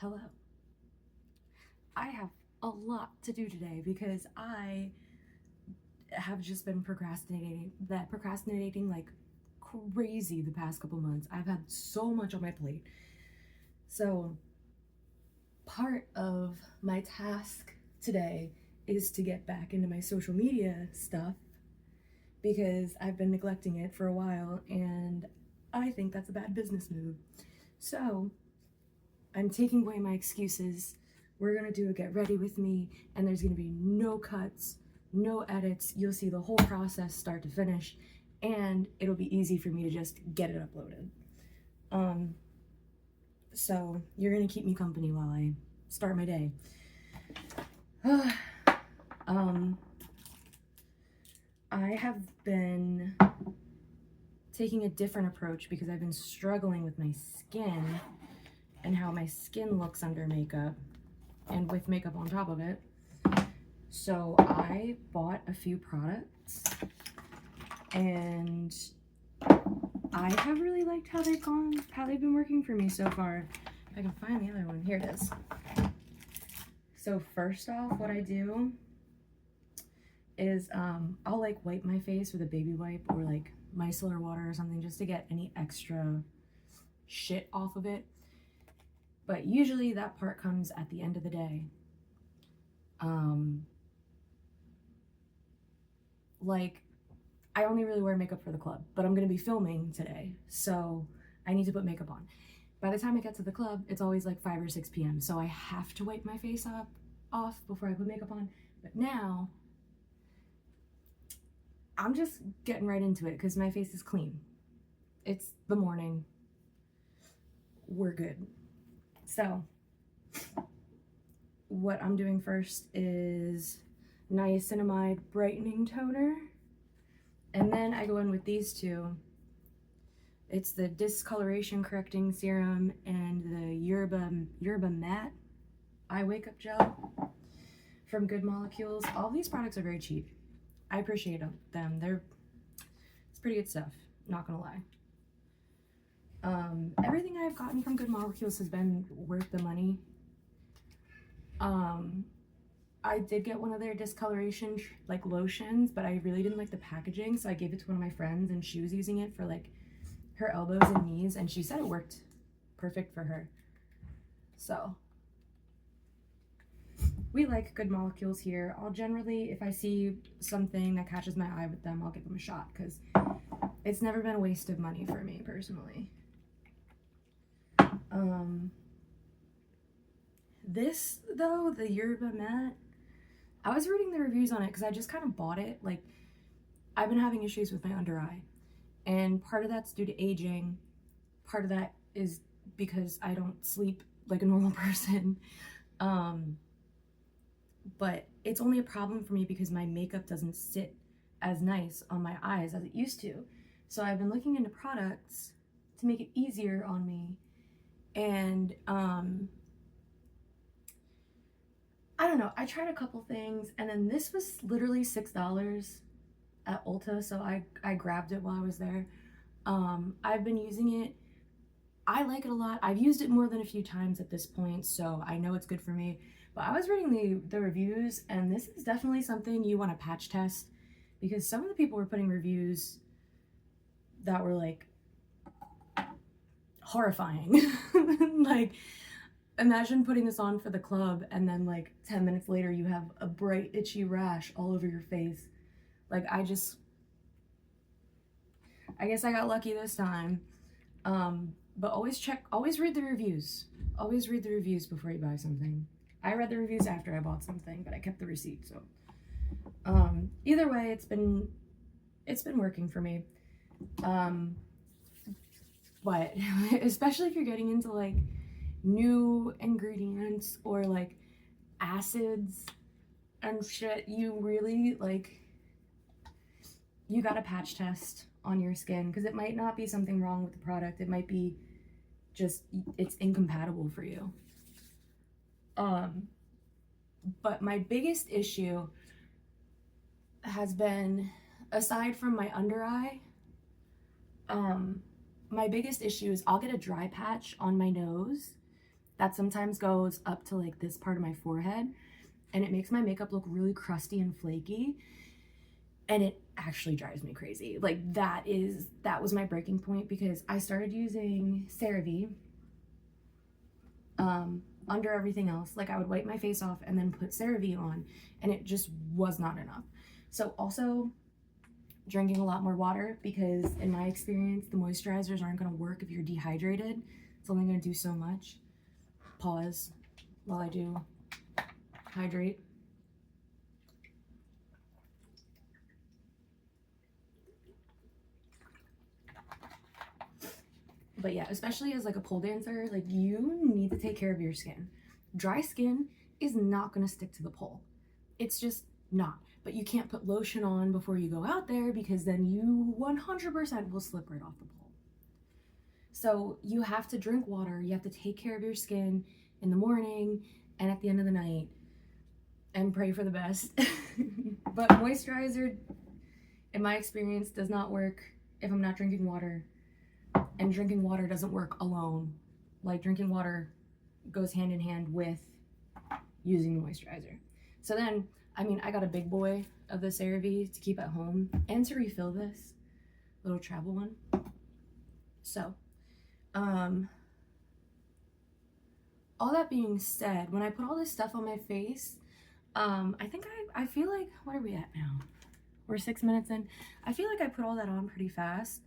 Hello. I have a lot to do today because I have just been procrastinating like crazy the past couple months. I've had so much on my plate. So, part of my task today is to get back into my social media stuff because I've been neglecting it for a while and I think that's a bad business move. So, I'm taking away my excuses. We're gonna do a get ready with me, and there's gonna be no cuts, no edits. You'll see the whole process start to finish, and it'll be easy for me to just get it uploaded. So you're gonna keep me company while I start my day. I have been taking a different approach because I've been struggling with my skin and how my skin looks under makeup and with makeup on top of it. So I bought a few products and I have really liked how they've been working for me so far. If I can find the other one, here it is. So first off, what I do is I'll like wipe my face with a baby wipe or like micellar water or something just to get any extra shit off of it. But usually that part comes at the end of the day. Like, I only really wear makeup for the club, but I'm gonna be filming today, so I need to put makeup on. By the time I get to the club, it's always like 5 or 6 p.m., so I have to wipe my face off before I put makeup on. But now, I'm just getting right into it because my face is clean. It's the morning. We're good. So, what I'm doing first is niacinamide brightening toner. And then I go in with these two. It's the discoloration correcting serum and the Yerba Matte eye wake up gel from Good Molecules. All these products are very cheap. I appreciate them. It's pretty good stuff, not gonna lie. Everything I've gotten from Good Molecules has been worth the money. I did get one of their discoloration like lotions, but I really didn't like the packaging, so I gave it to one of my friends and she was using it for like her elbows and knees and she said it worked perfect for her. So we like Good Molecules here. I'll generally, if I see something that catches my eye with them, I'll give them a shot because it's never been a waste of money for me personally. This though, the Yerba Matte, I was reading the reviews on it because I just kind of bought it. Like, I've been having issues with my under eye, and part of that's due to aging. Part of that is because I don't sleep like a normal person. But it's only a problem for me because my makeup doesn't sit as nice on my eyes as it used to. So I've been looking into products to make it easier on me. And I don't know, I tried a couple things and then this was literally $6 at Ulta, so I grabbed it while I was there. I've been using it. I like it a lot. I've used it more than a few times at this point, so I know it's good for me. But I was reading the reviews and this is definitely something you want to patch test because some of the people were putting reviews that were like horrifying. Like, imagine putting this on for the club and then like 10 minutes later you have a bright itchy rash all over your face. Like, I guess I got lucky this time. But always read the reviews. Always read the reviews before you buy something. I read the reviews after I bought something, but I kept the receipt, so. Either way, it's been working for me. But especially if you're getting into like new ingredients or like acids and shit, you really you gotta patch test on your skin because it might not be something wrong with the product. It might be just it's incompatible for you. But my biggest issue has been, aside from my under eye, my biggest issue is I'll get a dry patch on my nose that sometimes goes up to like this part of my forehead, and it makes my makeup look really crusty and flaky, and it actually drives me crazy. Like that was my breaking point, because I started using CeraVe under everything else. Like I would wipe my face off and then put CeraVe on, and it just was not enough. So also drinking a lot more water, because in my experience, the moisturizers aren't going to work if you're dehydrated. It's only going to do so much. Pause while I do hydrate. But yeah, especially as like a pole dancer, like you need to take care of your skin. Dry skin is not going to stick to the pole. It's just not. But you can't put lotion on before you go out there, because then you 100% will slip right off the pole. So you have to drink water. You have to take care of your skin in the morning and at the end of the night, and pray for the best. But moisturizer, in my experience, does not work if I'm not drinking water. And drinking water doesn't work alone. Like drinking water goes hand in hand with using the moisturizer. So then, I mean, I got a big boy of the CeraVe to keep at home and to refill this little travel one. So, all that being said, when I put all this stuff on my face, I think I feel like, what are we at now? We're 6 minutes in. I feel like I put all that on pretty fast.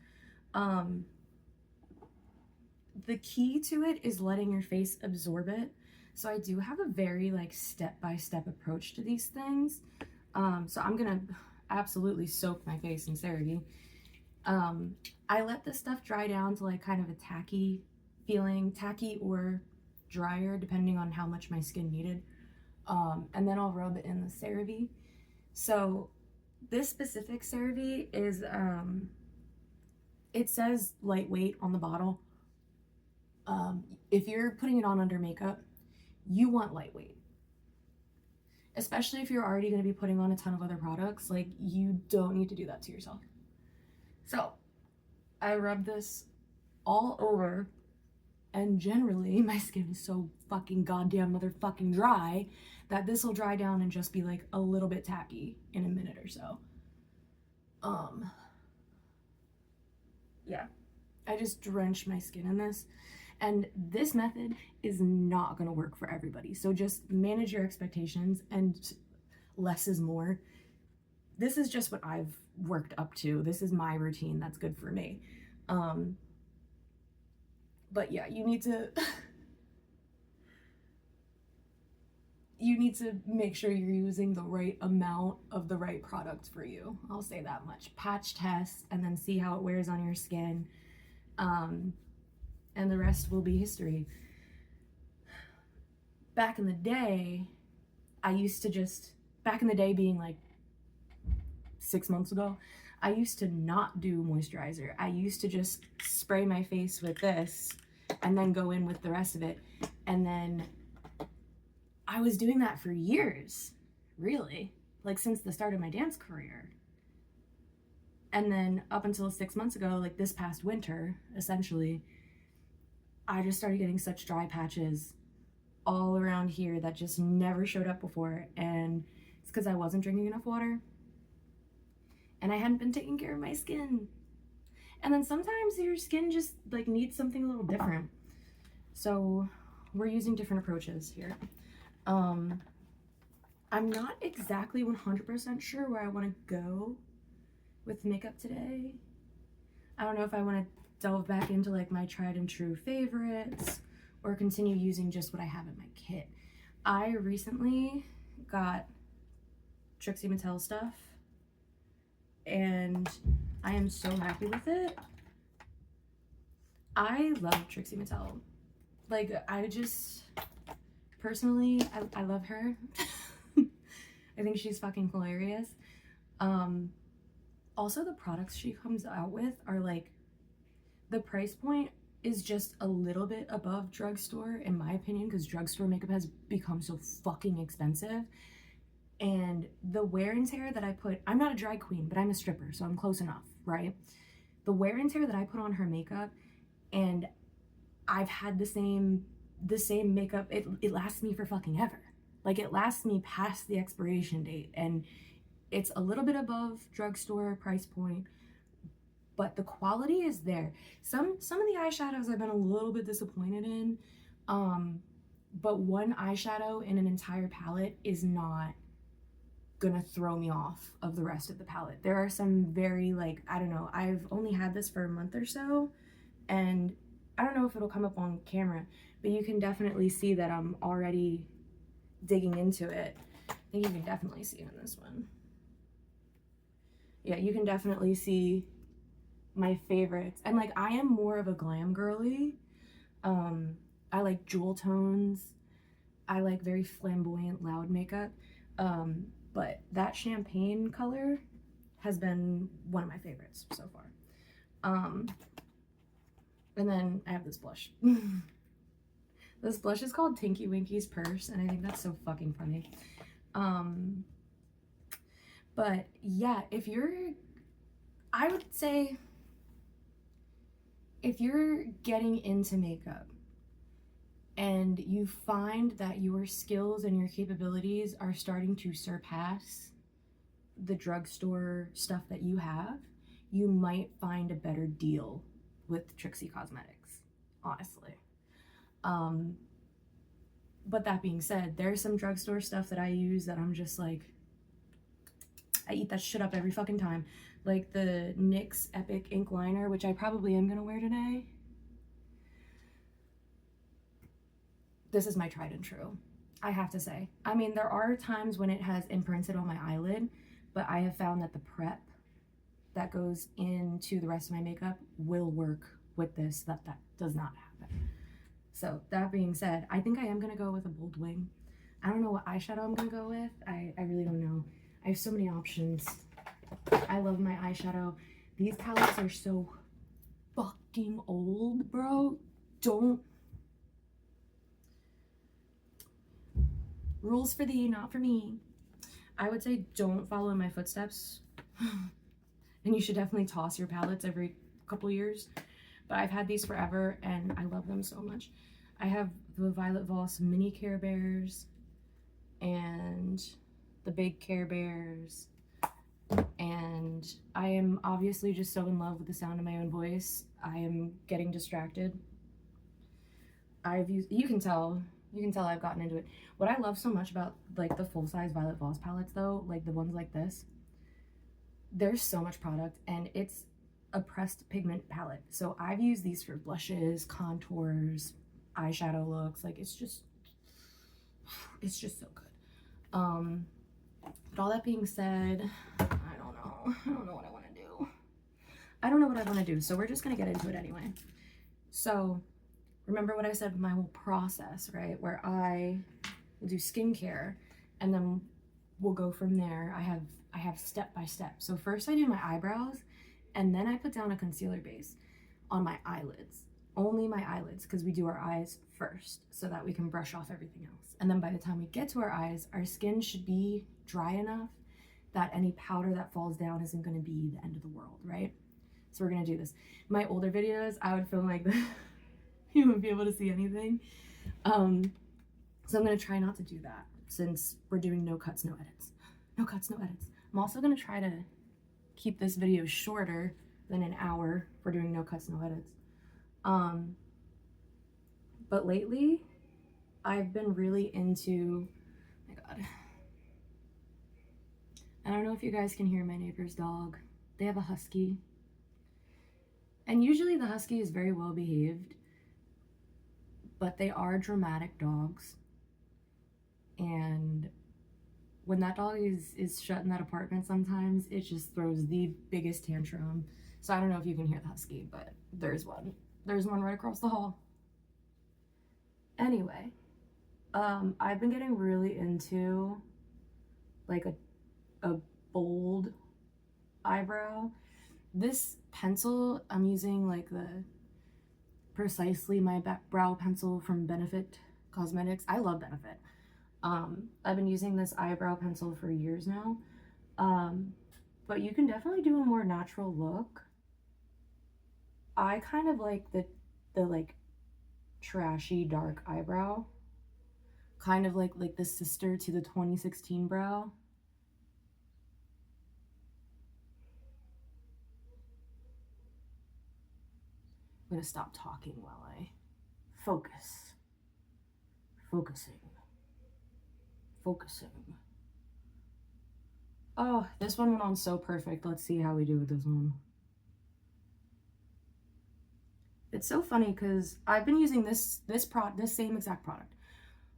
The key to it is letting your face absorb it. So I do have a very like step-by-step approach to these things. So I'm gonna absolutely soak my face in CeraVe. I let this stuff dry down to like kind of a tacky feeling, tacky or drier depending on how much my skin needed. And then I'll rub it in the CeraVe. So this specific CeraVe is, it says lightweight on the bottle. If you're putting it on under makeup, you want lightweight. Especially if you're already going to be putting on a ton of other products, like you don't need to do that to yourself. So I rub this all over, and generally my skin is so fucking goddamn motherfucking dry that this will dry down and just be like a little bit tacky in a minute or so. Yeah, I just drench my skin in this. And this method is not going to work for everybody. So just manage your expectations, and less is more. This is just what I've worked up to. This is my routine that's good for me. But yeah, you need to make sure you're using the right amount of the right product for you. I'll say that much. Patch test and then see how it wears on your skin. And the rest will be history. Back in the day, back in the day being like 6 months ago, I used to not do moisturizer. I used to just spray my face with this and then go in with the rest of it. And then I was doing that for years, really, like since the start of my dance career. And then up until 6 months ago, like this past winter, essentially, I just started getting such dry patches all around here that just never showed up before. And it's because I wasn't drinking enough water and I hadn't been taking care of my skin. And then sometimes your skin just like needs something a little different. So we're using different approaches here. I'm not exactly 100% sure where I want to go with makeup today. I don't know if I want to delve back into like my tried and true favorites or continue using just what I have in my kit. I recently got Trixie Mattel stuff and I am so happy with it. I love Trixie Mattel. Like I just personally, I love her. I think she's fucking hilarious. Also the products she comes out with are like, the price point is just a little bit above drugstore, in my opinion, because drugstore makeup has become so fucking expensive. And the wear and tear that I put, I'm not a drag queen, but I'm a stripper, so I'm close enough, right? The wear and tear that I put on her makeup, and I've had the same the same makeup, it lasts me for fucking ever. Like, it lasts me past the expiration date, and it's a little bit above drugstore price point, but the quality is there. Some of the eyeshadows I've been a little bit disappointed in, but one eyeshadow in an entire palette is not gonna throw me off of the rest of the palette. There are some very, like, I don't know, I've only had this for a month or so, and I don't know if it'll come up on camera, but you can definitely see that I'm already digging into it. I think you can definitely see in this one. Yeah, you can definitely see my favorites. And like, I am more of a glam girly. I like jewel tones. I like very flamboyant, loud makeup. But that champagne color has been one of my favorites so far. And then I have this blush. This blush is called Tinky Winky's Purse, and I think that's so fucking funny. But yeah, I would say, if you're getting into makeup and you find that your skills and your capabilities are starting to surpass the drugstore stuff that you have, you might find a better deal with Trixie Cosmetics, honestly. But that being said, there's some drugstore stuff that I use that I'm just like, I eat that shit up every fucking time. Like the NYX Epic Ink Liner, which I probably am gonna wear today. This is my tried and true, I have to say. I mean, there are times when it has imprinted on my eyelid, but I have found that the prep that goes into the rest of my makeup will work with this, that does not happen. So that being said, I think I am gonna go with a bold wing. I don't know what eyeshadow I'm gonna go with. I really don't know. I have so many options. I love my eyeshadow. These palettes are so fucking old, bro. Rules for thee, not for me. I would say don't follow in my footsteps. And you should definitely toss your palettes every couple years. But I've had these forever and I love them so much. I have the Violet Voss mini Care Bears and the big Care Bears. And I am obviously just so in love with the sound of my own voice. I am getting distracted. You can tell I've gotten into it. What I love so much about like the full-size Violet Voss palettes though, like the ones like this, there's so much product and it's a pressed pigment palette. So I've used these for blushes, contours, eyeshadow looks. Like it's just so good. But all that being said, I don't know what I want to do. I don't know what I want to do, so we're just gonna get into it anyway. So remember what I said with my whole process, right? Where I will do skincare and then we'll go from there. I have step by step. So first I do my eyebrows and then I put down a concealer base on my eyelids. Only my eyelids, because we do our eyes first so that we can brush off everything else. And then by the time we get to our eyes, our skin should be dry enough that any powder that falls down isn't going to be the end of the world, right? So we're going to do this. My older videos, I would film like this. You wouldn't be able to see anything. So I'm going to try not to do that since we're doing no cuts, no edits. No cuts, no edits. I'm also going to try to keep this video shorter than an hour for doing no cuts, no edits. But lately I've been really into, oh my God, I don't know if you guys can hear my neighbor's dog. They have a husky, and usually the husky is very well behaved, but they are dramatic dogs, and when that dog is shut in that apartment, sometimes it just throws the biggest tantrum. So I don't know if you can hear the husky, but there's one right across the hall. Anyway, I've been getting really into like a bold eyebrow. This pencil, I'm using like the Precisely My Brow Pencil from Benefit Cosmetics. I love Benefit. I've been using this eyebrow pencil for years now. But you can definitely do a more natural look. I kind of like the like trashy dark eyebrow, kind of like the sister to the 2016 brow. I'm gonna stop talking while I focus. Focusing. Oh, this one went on so perfect. Let's see how we do with this one. It's so funny because I've been using this same exact product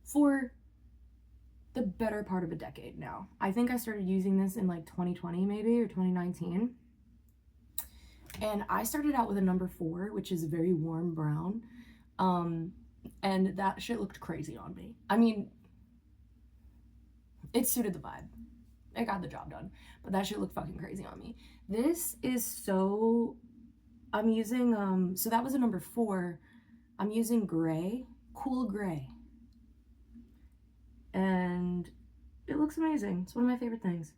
for the better part of a decade now. I think I started using this in like 2020 maybe, or 2019. And I started out with a number 4, which is a very warm brown. And that shit looked crazy on me. I mean, it suited the vibe. It got the job done. But that shit looked fucking crazy on me. This is so... I'm using, so that was a number 4. I'm using gray, cool gray. And it looks amazing. It's one of my favorite things.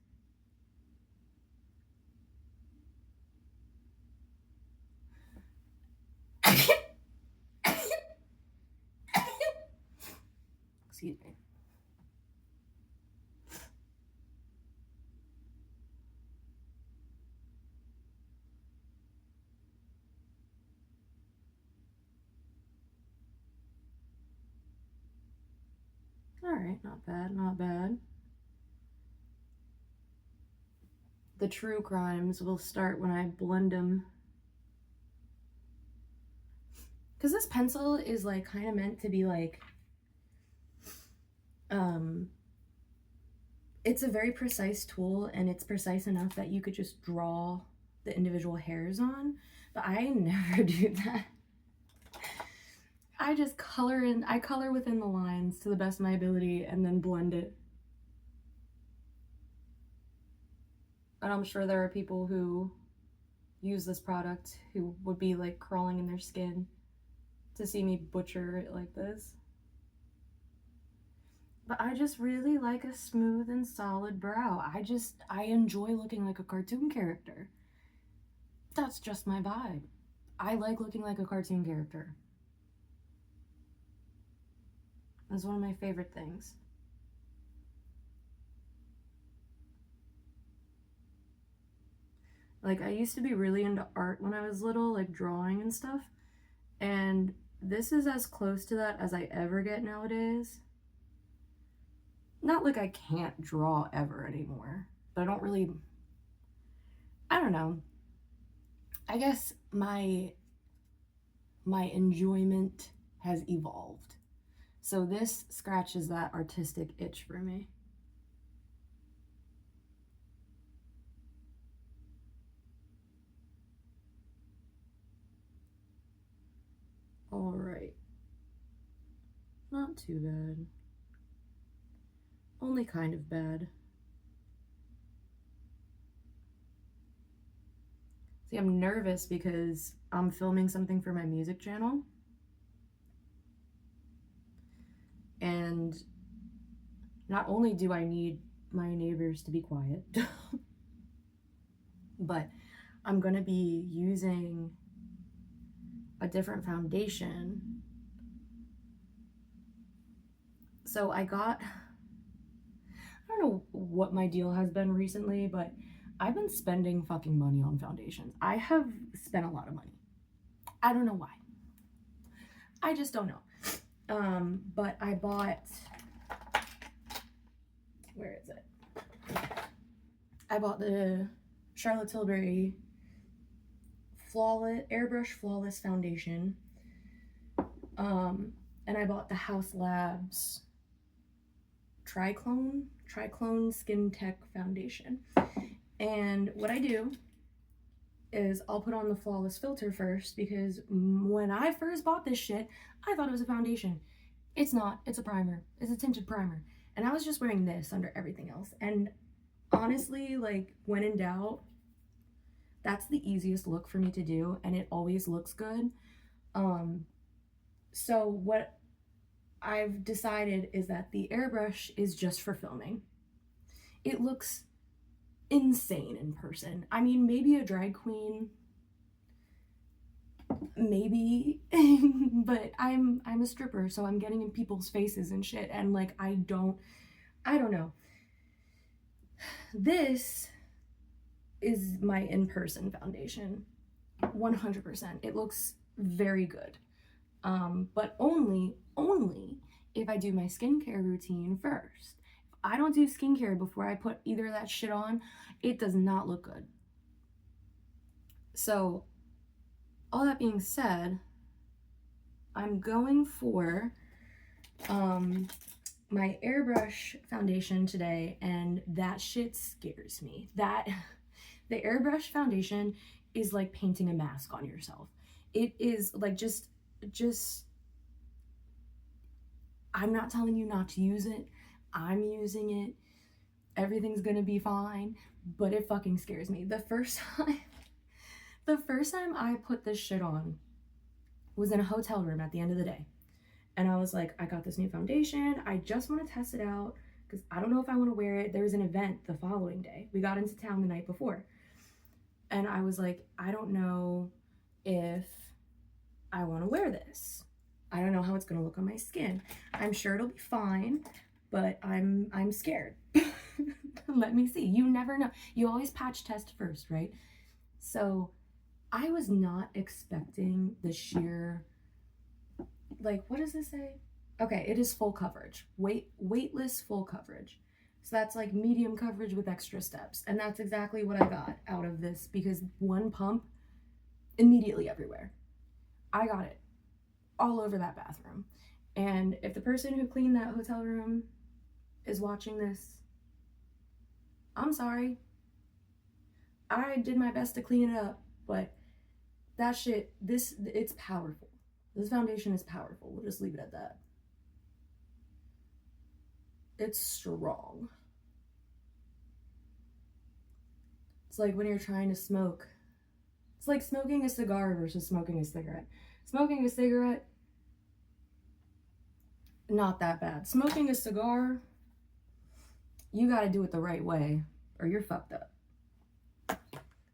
Excuse me. Alright, not bad, not bad. The true crimes will start when I blend them. Because this pencil is like kind of meant to be like, it's a very precise tool, and it's precise enough that you could just draw the individual hairs on, but I never do that. I just color within the lines to the best of my ability and then blend it. And I'm sure there are people who use this product who would be like crawling in their skin to see me butcher it like this. But I just really like a smooth and solid brow. I enjoy looking like a cartoon character. That's just my vibe. I like looking like a cartoon character. That's one of my favorite things. Like, I used to be really into art when I was little, like drawing and stuff. And this is as close to that as I ever get nowadays. Not like I can't draw ever anymore, but I don't know. I guess my enjoyment has evolved. So this scratches that artistic itch for me. All right. Not too bad. Only kind of bad. See, I'm nervous because I'm filming something for my music channel. And not only do I need my neighbors to be quiet, but I'm gonna be using a different foundation. So I don't know what my deal has been recently, but I've been spending fucking money on foundations. I have spent a lot of money. I don't know why. I just don't know. But I bought, where is it? I bought the Charlotte Tilbury Airbrush Flawless Foundation. And I bought the House Labs Triclone Skin Tech Foundation. And what I do is I'll put on the Flawless filter first, because when I first bought this shit, I thought it was a foundation. It's not. It's a primer. It's a tinted primer. And I was just wearing this under everything else. And honestly, like, when in doubt, that's the easiest look for me to do, and it always looks good. So what I've decided is that the airbrush is just for filming. It looks insane in person. I mean, maybe a drag queen maybe, but I'm a stripper, so I'm getting in people's faces and shit, and like I don't know. This is my in-person foundation, 100%. It looks very good, but only if I do my skincare routine first. If I don't do skincare before I put either of that shit on, it does not look good. So all that being said, I'm going for my airbrush foundation today, and that shit scares me. The airbrush foundation is like painting a mask on yourself. It is like just I'm not telling you not to use it. I'm using it. Everything's gonna be fine, but it fucking scares me. The first time I put this shit on was in a hotel room at the end of the day. And I was like, I got this new foundation. I just want to test it out because I don't know if I want to wear it. There was an event the following day. We got into town the night before. And I was like, I don't know if I want to wear this. I don't know how it's going to look on my skin. I'm sure it'll be fine, but I'm scared. Let me see. You never know. You always patch test first, right? So I was not expecting the sheer, like, what does this say? Okay, it is full coverage. Weightless full coverage. So that's like medium coverage with extra steps. And that's exactly what I got out of this, because one pump, immediately everywhere. I got it all over that bathroom. And if the person who cleaned that hotel room is watching this, I'm sorry. I did my best to clean it up, but that shit, it's powerful. This foundation is powerful. We'll just leave it at that. It's strong. It's like when you're trying to smoke. It's like smoking a cigar versus smoking a cigarette. Smoking a cigarette, not that bad. Smoking a cigar, you gotta do it the right way, or you're fucked up.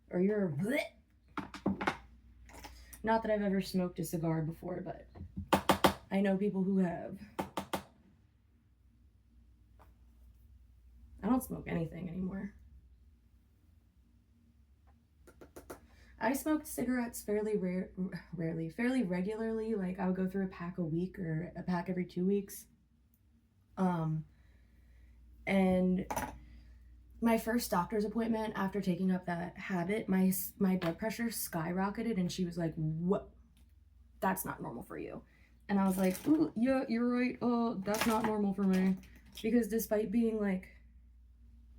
Or you're bleh. Not that I've ever smoked a cigar before, but I know people who have. I don't smoke anything anymore. I smoked cigarettes fairly regularly. Like I would go through a pack a week or a pack every 2 weeks. And my first doctor's appointment after taking up that habit, my blood pressure skyrocketed, and she was like, "What? That's not normal for you." And I was like, "Ooh, yeah, you're right. Oh, that's not normal for me." Because despite being like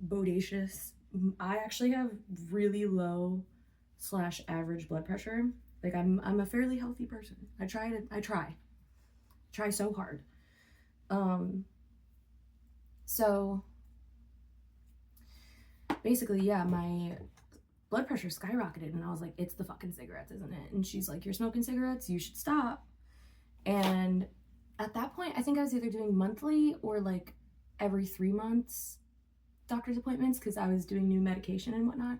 bodacious, I actually have really low / average blood pressure. Like I'm a fairly healthy person. I try so hard. So basically, yeah, my blood pressure skyrocketed, and I was like, it's the fucking cigarettes, isn't it? And she's like, you're smoking cigarettes, you should stop. And at that point, I think I was either doing monthly or like every 3 months doctor's appointments because I was doing new medication and whatnot.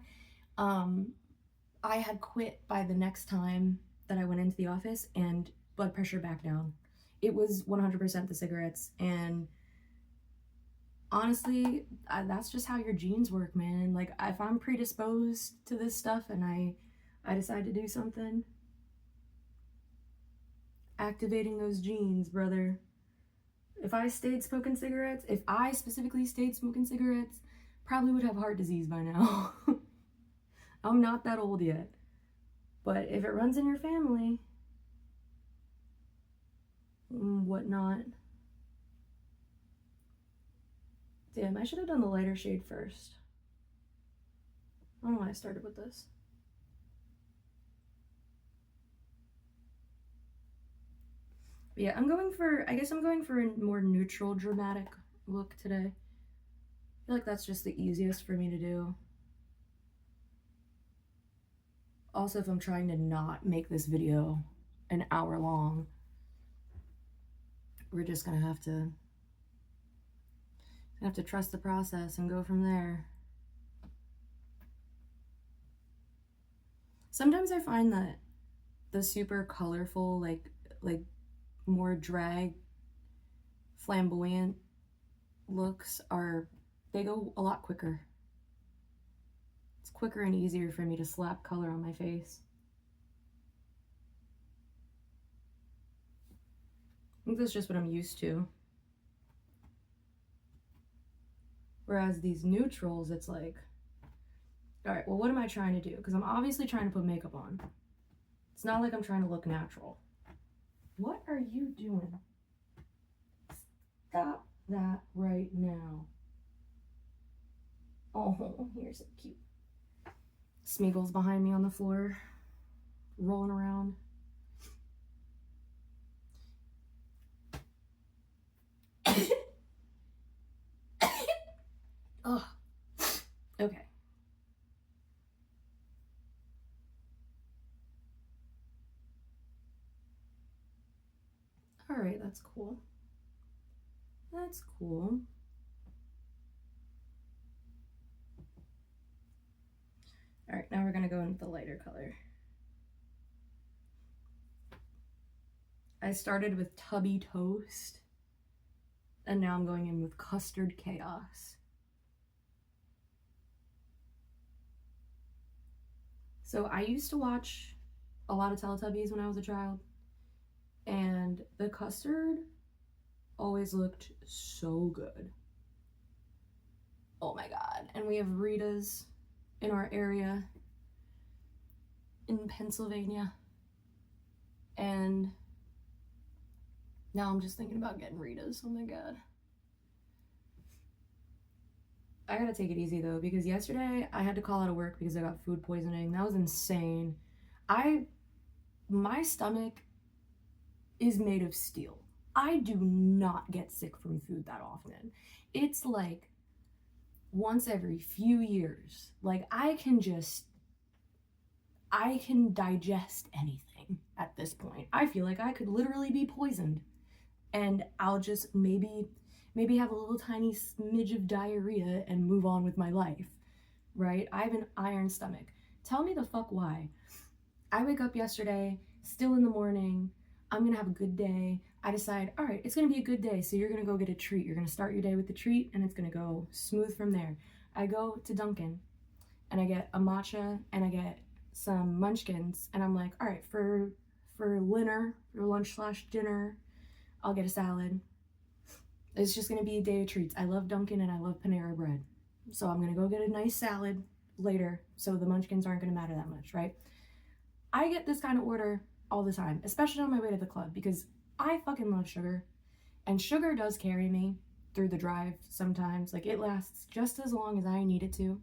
I had quit by the next time that I went into the office, and blood pressure back down. It was 100% the cigarettes, and honestly, that's just how your genes work, man. Like, if I'm predisposed to this stuff and I decide to do something, activating those genes, brother. If I specifically stayed smoking cigarettes, probably would have heart disease by now. I'm not that old yet. But if it runs in your family, whatnot. Damn, I should have done the lighter shade first. I don't know why I started with this. But yeah, I guess I'm going for a more neutral, dramatic look today. I feel like that's just the easiest for me to do. Also, if I'm trying to not make this video an hour long, we're just gonna have to trust the process and go from there. Sometimes I find that the super colorful, like more drag, flamboyant looks they go a lot quicker. It's quicker and easier for me to slap color on my face. I think that's just what I'm used to. Whereas these neutrals, it's like, all right, well, what am I trying to do? Because I'm obviously trying to put makeup on. It's not like I'm trying to look natural. What are you doing? Stop that right now. Oh, you're so cute. Smeagol's behind me on the floor, rolling around. Ugh. Okay. All right, that's cool. That's cool. All right, now we're gonna go into the lighter color. I started with Tubby Toast, and now I'm going in with Custard Chaos. So I used to watch a lot of Teletubbies when I was a child, and the custard always looked so good. Oh my god. And we have Rita's in our area in Pennsylvania, and now I'm just thinking about getting Rita's. Oh my god. I gotta take it easy though, because yesterday I had to call out of work because I got food poisoning. That was insane. My stomach is made of steel. I do not get sick from food that often. It's like once every few years. Like I can digest anything at this point. I feel like I could literally be poisoned, and I'll just maybe have a little tiny smidge of diarrhea and move on with my life, right? I have an iron stomach. Tell me the fuck why. I wake up yesterday, still in the morning, I'm gonna have a good day. I decide, all right, it's gonna be a good day, so you're gonna go get a treat. You're gonna start your day with the treat, and it's gonna go smooth from there. I go to Dunkin', and I get a matcha, and I get some munchkins, and I'm like, all right, for dinner, for lunch/dinner, I'll get a salad. It's just gonna be a day of treats. I love Dunkin' and I love Panera Bread. So I'm gonna go get a nice salad later, so the munchkins aren't gonna matter that much, right? I get this kind of order all the time, especially on my way to the club, because I fucking love sugar. And sugar does carry me through the drive sometimes. Like, it lasts just as long as I need it to.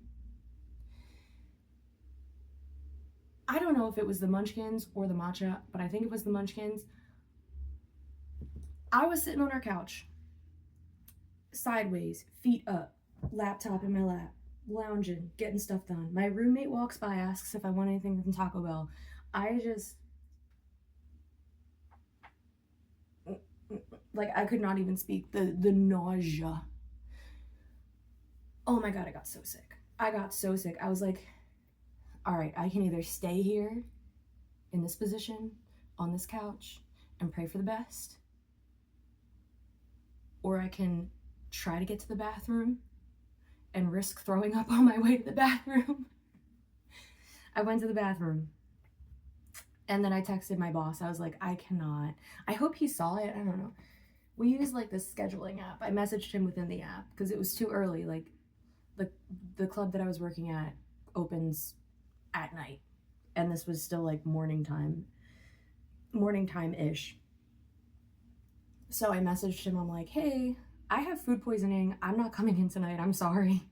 I don't know if it was the munchkins or the matcha, but I think it was the munchkins. I was sitting on our couch, sideways, feet up, laptop in my lap, lounging, getting stuff done. My roommate walks by, asks if I want anything from Taco Bell. I could not even speak. The nausea. Oh my god, I got so sick. I was like, all right, I can either stay here in this position on this couch and pray for the best, or I can try to get to the bathroom and risk throwing up on my way to the bathroom. I went to the bathroom, and then I texted my boss. I was like, I cannot. I hope he saw it. I don't know. We use like this scheduling app. I messaged him within the app because it was too early. Like the club that I was working at opens at night, and this was still like morning time-ish. So I messaged him. I'm like, hey, I have food poisoning. I'm not coming in tonight. I'm sorry.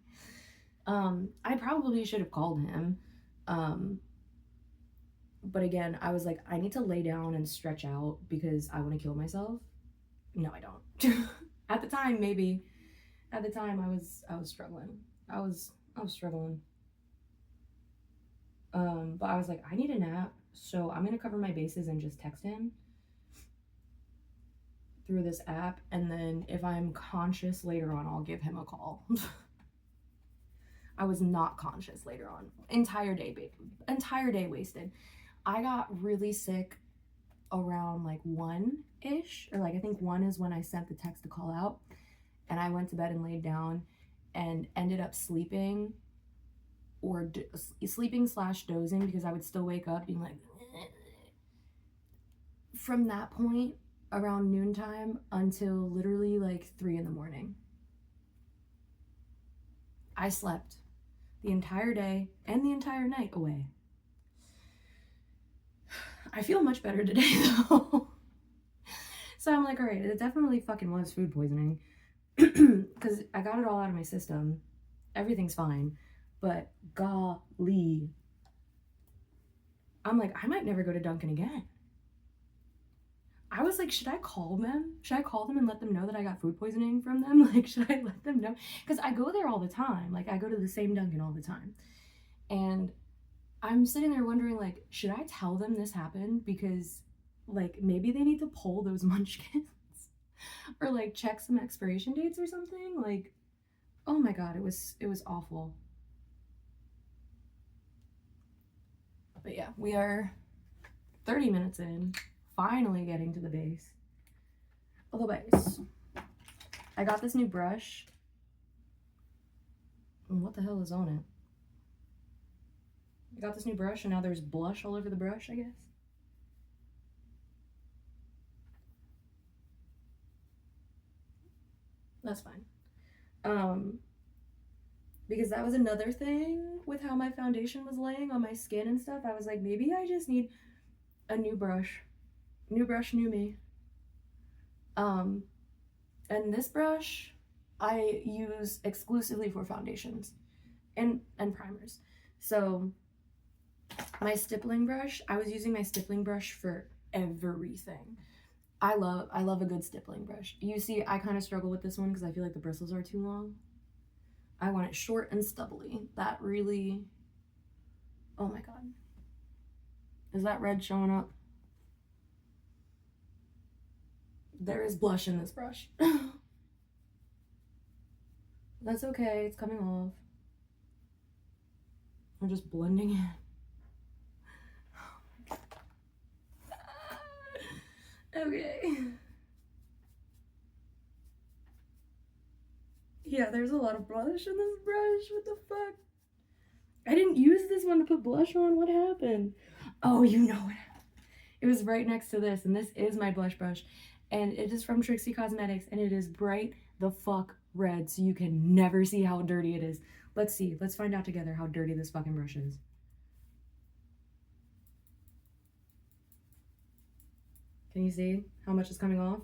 I probably should have called him. But again, I was like, I need to lay down and stretch out because I want to kill myself. No, I don't. At the time, maybe. At the time, I was struggling. I was struggling. But I was like, I need a nap, so I'm gonna cover my bases and just text him through this app, and then if I'm conscious later on, I'll give him a call. I was not conscious later on. Entire day wasted. I got really sick around like 1-ish, or like I think 1 is when I sent the text to call out, and I went to bed and laid down and ended up sleeping or sleeping slash dozing because I would still wake up being like from that point around noontime until literally like 3 in the morning. I slept the entire day and the entire night away. I feel much better today though. So I'm like, all right, it definitely fucking was food poisoning because I got it all out of my system. Everything's fine, but golly, I'm like, I might never go to Dunkin' again. I was like, should I call them? Should I call them and let them know that I got food poisoning from them? Like, should I let them know? Because I go there all the time. Like, I go to the same Dunkin' all the time. And I'm sitting there wondering, like, should I tell them this happened? Because, like, maybe they need to pull those munchkins or, like, check some expiration dates or something. Like, oh my God, it was awful. But yeah, we are 30 minutes in. Finally getting to the base. Although, base. I got this new brush. And what the hell is on it? I got this new brush and now there's blush all over the brush, I guess. That's fine. Because that was another thing with how my foundation was laying on my skin and stuff. I was like, maybe I just need a new brush. New brush, new me. And this brush I use exclusively for foundations and primers. So my stippling brush, I was using my stippling brush for everything. I love a good stippling brush. You see, I kind of struggle with this one because I feel like the bristles are too long. I want it short and stubbly. That really, oh my God. Is that red showing up? There is blush in this brush. That's okay, it's coming off. We're just blending in. Okay. Yeah, there's a lot of blush in this brush. What the fuck? I didn't use this one to put blush on. What happened? Oh, you know what happened. It was right next to this, and this is my blush brush. And it is from Trixie Cosmetics, and it is bright the fuck red, so you can never see how dirty it is. Let's see. Let's find out together how dirty this fucking brush is. Can you see how much is coming off?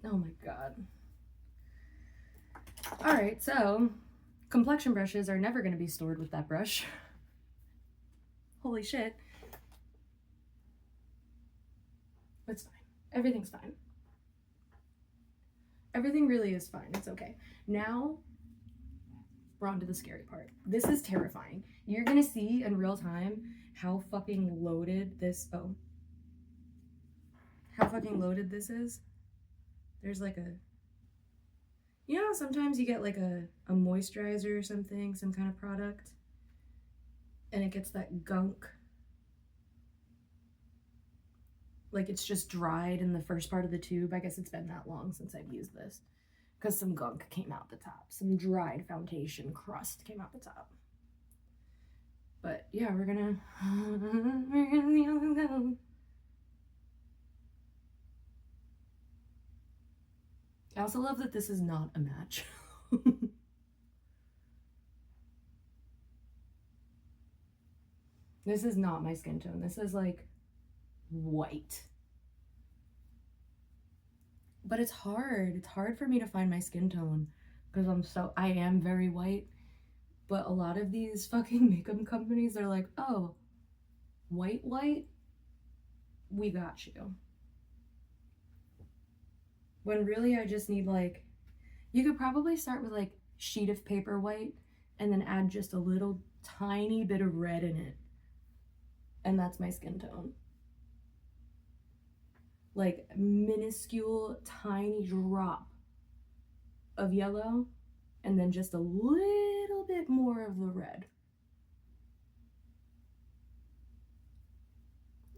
Oh my God. All right, so complexion brushes are never going to be stored with that brush. Holy shit. It's fine. Everything's fine. Everything really is fine. It's okay. Now, we're on to the scary part. This is terrifying. You're gonna see in real time how fucking loaded this, how fucking loaded this is. There's like a, you know, sometimes you get like a moisturizer or something, some kind of product, and it gets that gunk. Like it's just dried in the first part of the tube. I guess it's been that long since I've used this. Because some gunk came out the top. Some dried foundation crust came out the top. But yeah, we're gonna see how this goes. I also love that this is not a match. This is not my skin tone. This is like white. But it's hard. It's hard for me to find my skin tone because I am very white. But a lot of these fucking makeup companies are like, oh, white, we got you. When really I just need like, you could probably start with like sheet of paper white and then add just a little tiny bit of red in it. And that's my skin tone. Like minuscule tiny drop of yellow and then just a little bit more of the red.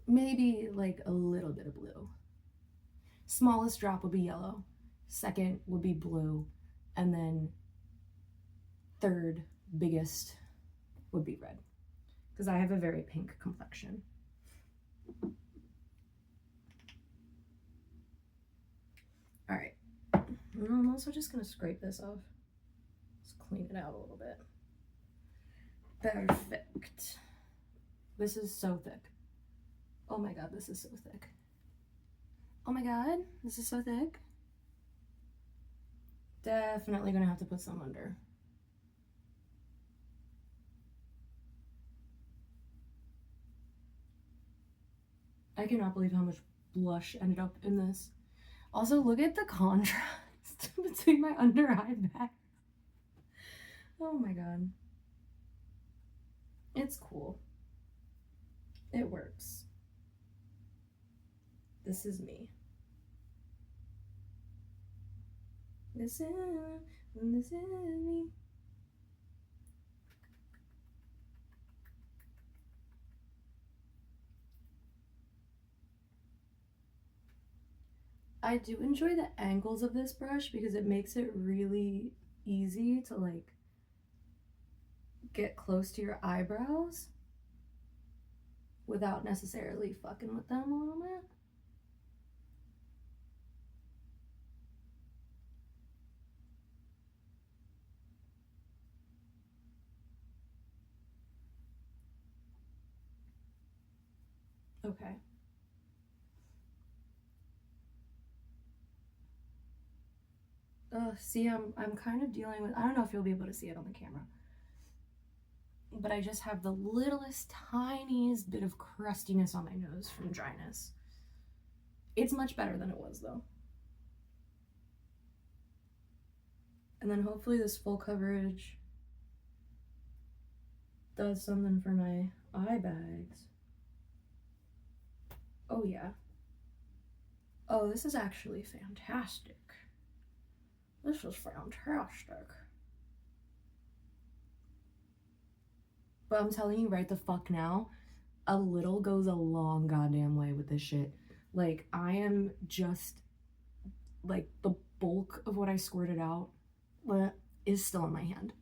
Maybe like a little bit of blue. Smallest drop would be yellow, second would be blue, and then third biggest would be red, because I have a very pink complexion. All right, and I'm also just gonna scrape this off. Let's clean it out a little bit. Perfect. This is so thick. Oh my god, this is so thick. Oh my god, this is so thick. Definitely gonna have to put some under. I cannot believe how much blush ended up in this. Also, look at the contrast between my under eye bag. Oh my god. It's cool. It works. This is me. This is me. I do enjoy the angles of this brush because it makes it really easy to like get close to your eyebrows without necessarily fucking with them a little bit. Okay. See, I'm kind of dealing with, I don't know if you'll be able to see it on the camera, but I just have the littlest, tiniest bit of crustiness on my nose from dryness. It's much better than it was though. And then hopefully this full coverage does something for my eye bags. Oh yeah. Oh, this is actually fantastic. This is fantastic. But I'm telling you right the fuck now, a little goes a long goddamn way with this shit. Like, I am just, like, the bulk of what I squirted out is still in my hand.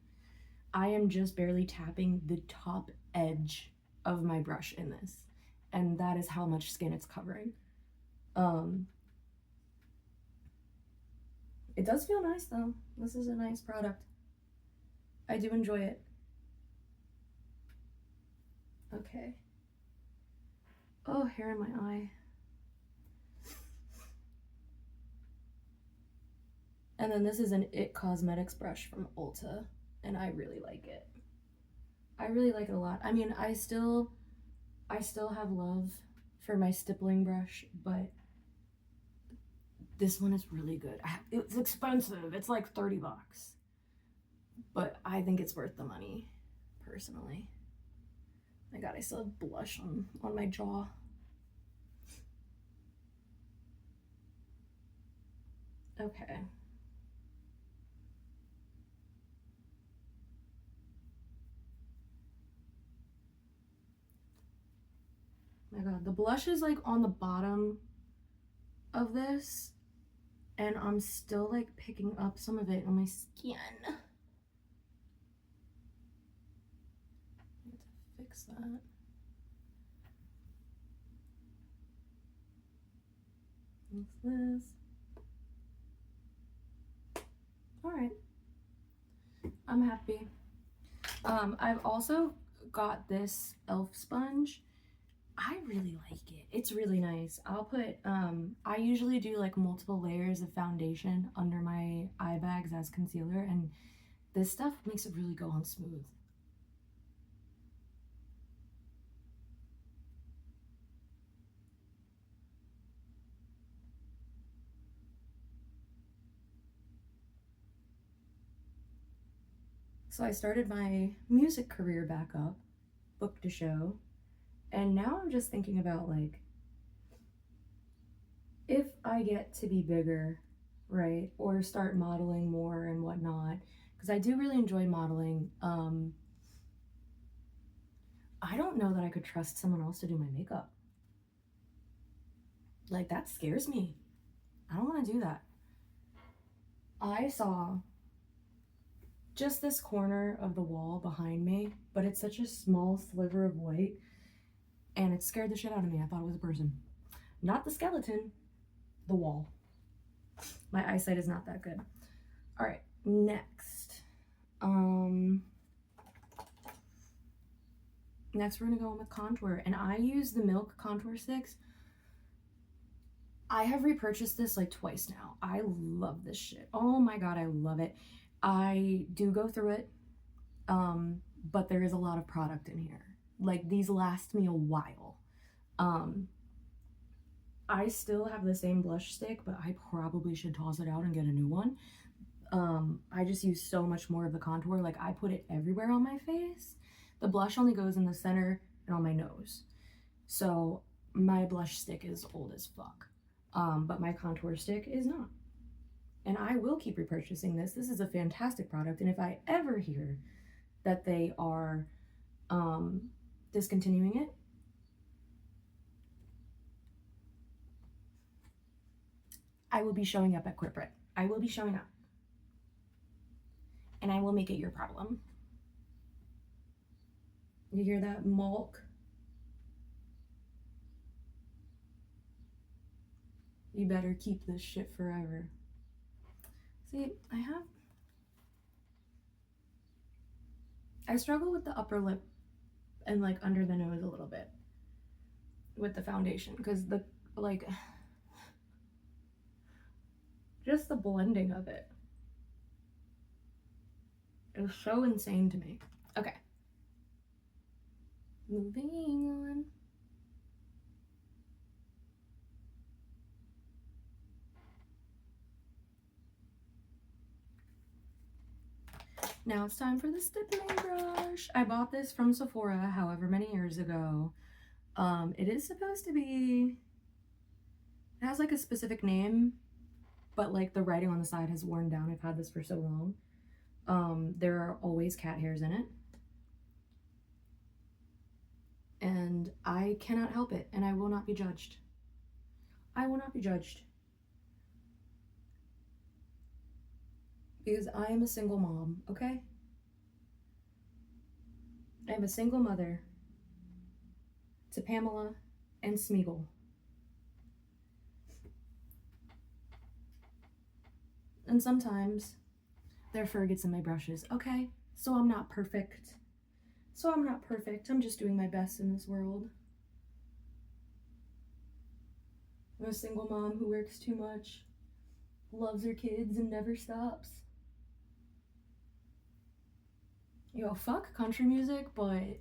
I am just barely tapping the top edge of my brush in this. And that is how much skin it's covering. It does feel nice though. This is a nice product. I do enjoy it. Okay. Oh, hair in my eye. And then this is an It Cosmetics brush from Ulta, and I really like it. I really like it a lot. I mean, I still have love for my stippling brush, but this one is really good. It's expensive. It's like 30 bucks. But I think it's worth the money, personally. My god, I still have blush on my jaw. Okay. My god, the blush is like on the bottom of this, and I'm still like picking up some of it on my skin. I need to fix that. What's this? All right, I'm happy. I've also got this e.l.f. sponge. I really like it. It's really nice. I'll put, I usually do like multiple layers of foundation under my eye bags as concealer, and this stuff makes it really go on smooth. So I started my music career back up, booked a show, and now I'm just thinking about like, if I get to be bigger, right, or start modeling more and whatnot, because I do really enjoy modeling. I don't know that I could trust someone else to do my makeup. Like, that scares me. I don't want to do that. I saw just this corner of the wall behind me, but it's such a small sliver of white, and it scared the shit out of me. I thought it was a person. Not the skeleton, the wall. My eyesight is not that good. All right, next. Next we're gonna go in with contour, and I use the Milk contour sticks. I have repurchased this like twice now. I love this shit. Oh my god, I love it. I do go through it, but there is a lot of product in here. Like, these last me a while. I still have the same blush stick, but I probably should toss it out and get a new one. I just use so much more of the contour. Like, I put it everywhere on my face. The blush only goes in the center and on my nose. So my blush stick is old as fuck. But my contour stick is not. And I will keep repurchasing this. This is a fantastic product. And if I ever hear that they are discontinuing it, I will be showing up at corporate. I will be showing up. And I will make it your problem. You hear that, Malk? You better keep this shit forever. See, I struggle with the upper lip and like under the nose a little bit with the foundation, because the, like, just the blending of it is so insane to me. Okay. Moving on. Now it's time for the stippling brush. I bought this from Sephora however many years ago. It is supposed to be, it has like a specific name, but like the writing on the side has worn down. I've had this for so long. There are always cat hairs in it. And I cannot help it, and I will not be judged. I will not be judged. Because I am a single mom, okay? I am a single mother to Pamela and Smeagol. And sometimes their fur gets in my brushes, okay? So I'm not perfect. I'm just doing my best in this world. I'm a single mom who works too much, loves her kids, and never stops. Yo, fuck country music, but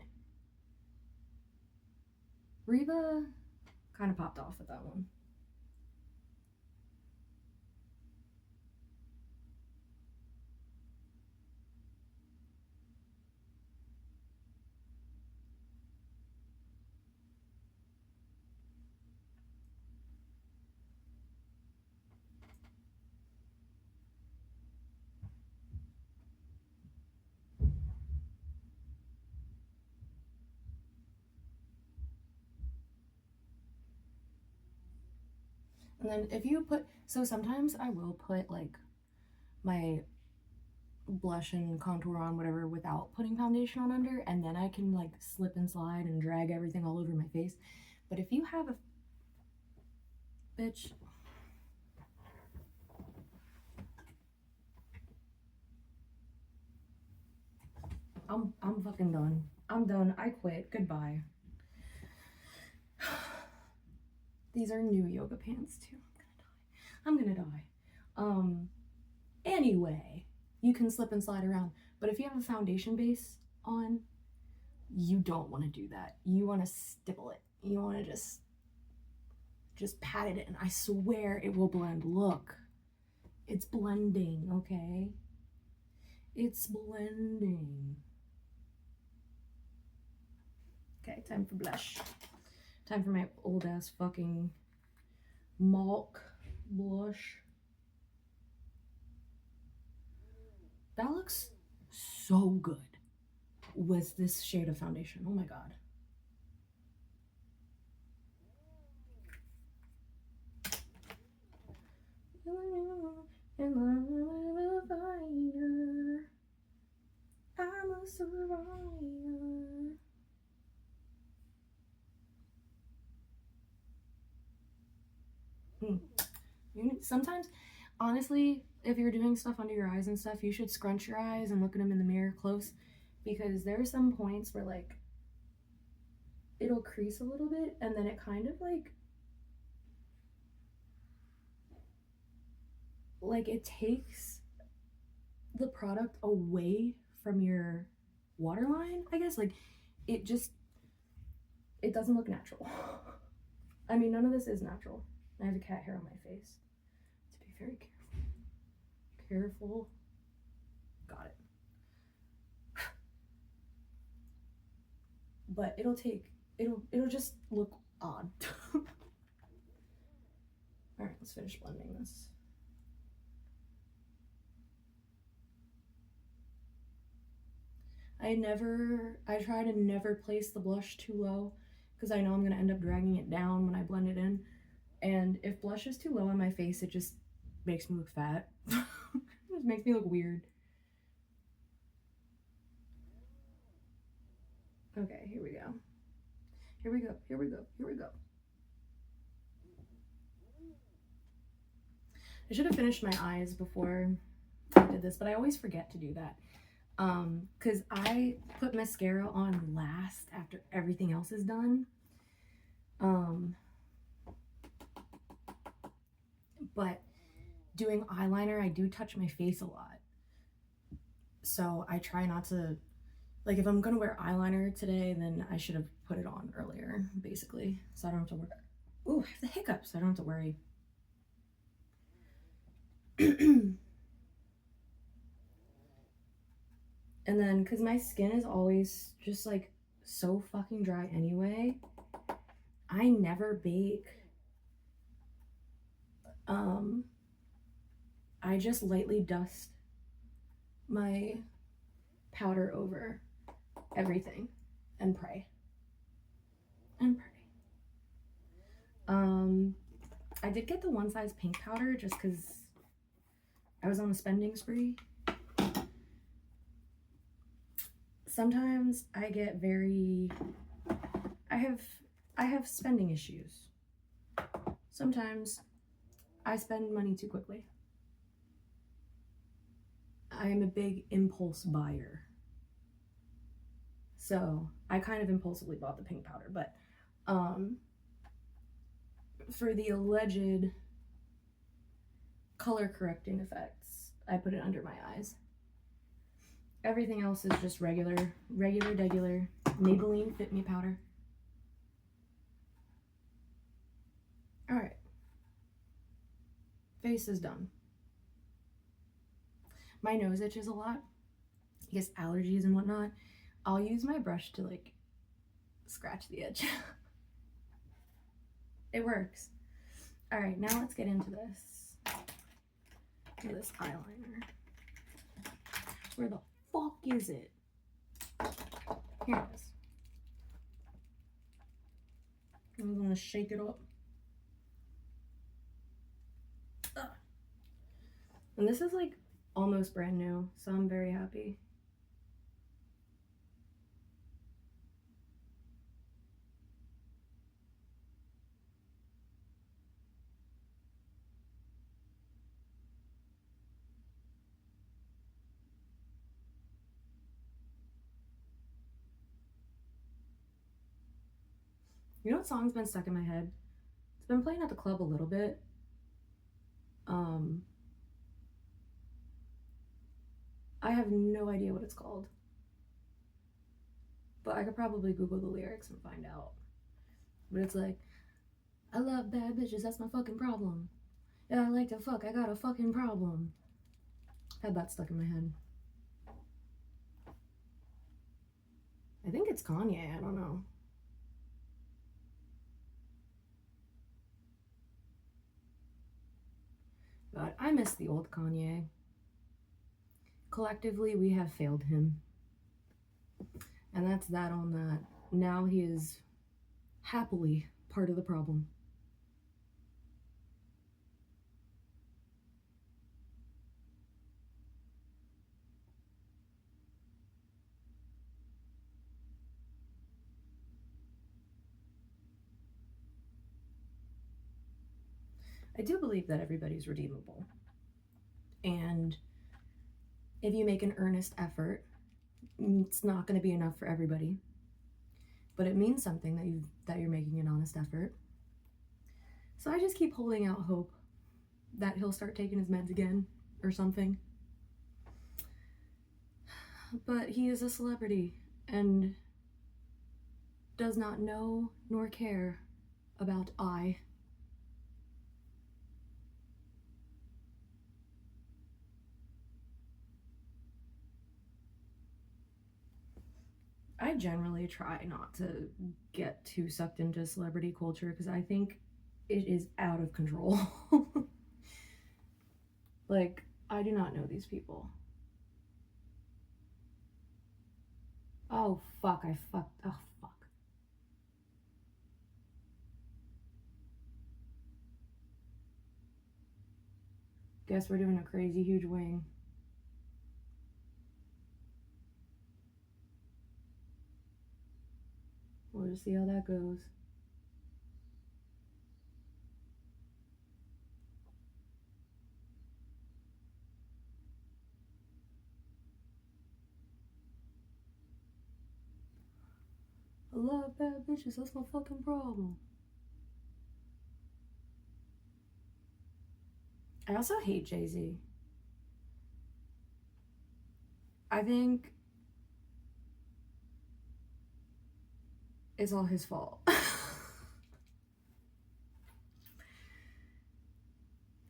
Reba kind of popped off with that one. And then if you put, so sometimes I will put like my blush and contour on, whatever, without putting foundation on under, and then I can like slip and slide and drag everything all over my face. But if you have a, bitch, I'm fucking done. I'm done. I quit. Goodbye. These are new yoga pants too. I'm gonna die. Anyway, you can slip and slide around, but if you have a foundation base on, you don't want to do that. You want to stipple it. You want to just pat it in. I swear it will blend. Look, it's blending, okay? It's blending. Okay, time for blush. Time for my old ass fucking Malk blush. That looks so good with this shade of foundation. Oh my god. I'm a survivor. Sometimes, honestly, if you're doing stuff under your eyes and stuff, you should scrunch your eyes and look at them in the mirror close, because there are some points where like it'll crease a little bit and then it kind of like it takes the product away from your waterline, I guess. Like it doesn't look natural. I mean, none of this is natural. I have a cat hair on my face. To be very careful. Got it. But it'll just look odd. All right, let's finish blending this. I try to never place the blush too low, because I know I'm gonna end up dragging it down when I blend it in. And if blush is too low on my face, it just makes me look fat. It just makes me look weird. Okay, here we go. Here we go. Here we go. Here we go. I should have finished my eyes before I did this, but I always forget to do that. Because I put mascara on last after everything else is done. But doing eyeliner, I do touch my face a lot. So I try not to, like, if I'm gonna wear eyeliner today, then I should have put it on earlier, basically. So I don't have to worry. Ooh, I have the hiccups. I don't have to worry. And then, because my skin is always just like so fucking dry anyway, I never bake. I just lightly dust my powder over everything and pray. And pray. I did get the one size pink powder just because I was on a spending spree. Sometimes I get I have spending issues. Sometimes I spend money too quickly. I am a big impulse buyer. So I kind of impulsively bought the pink powder, but for the alleged color correcting effects, I put it under my eyes. Everything else is just regular Maybelline Fit Me powder. All right, face is done. My nose itches a lot, I guess allergies and whatnot. I'll use my brush to like scratch the edge. It works. All right, now let's get into this eyeliner. Where the fuck is it? Here it is. I'm gonna shake it up. Ugh. And this is like almost brand new, so I'm very happy. You know what song's been stuck in my head? It's been playing at the club a little bit. I have no idea what it's called, but I could probably Google the lyrics and find out. But it's like, I love bad bitches, that's my fucking problem. Yeah, I like to fuck, I got a fucking problem. Had that stuck in my head. I think it's Kanye, I don't know. But I miss the old Kanye. Collectively, we have failed him. And that's that on that. Now he is happily part of the problem. I do believe that everybody's redeemable. And if you make an earnest effort, it's not going to be enough for everybody. But it means something that you're making an honest effort. So I just keep holding out hope that he'll start taking his meds again or something. But he is a celebrity and does not know nor care about I. I generally try not to get too sucked into celebrity culture because I think it is out of control. Like, I do not know these people. Oh, fuck, oh, fuck. Guess we're doing a crazy huge wing. We'll just see how that goes. I love bad bitches, that's my fucking problem. I also hate Jay-Z. I think it's all his fault.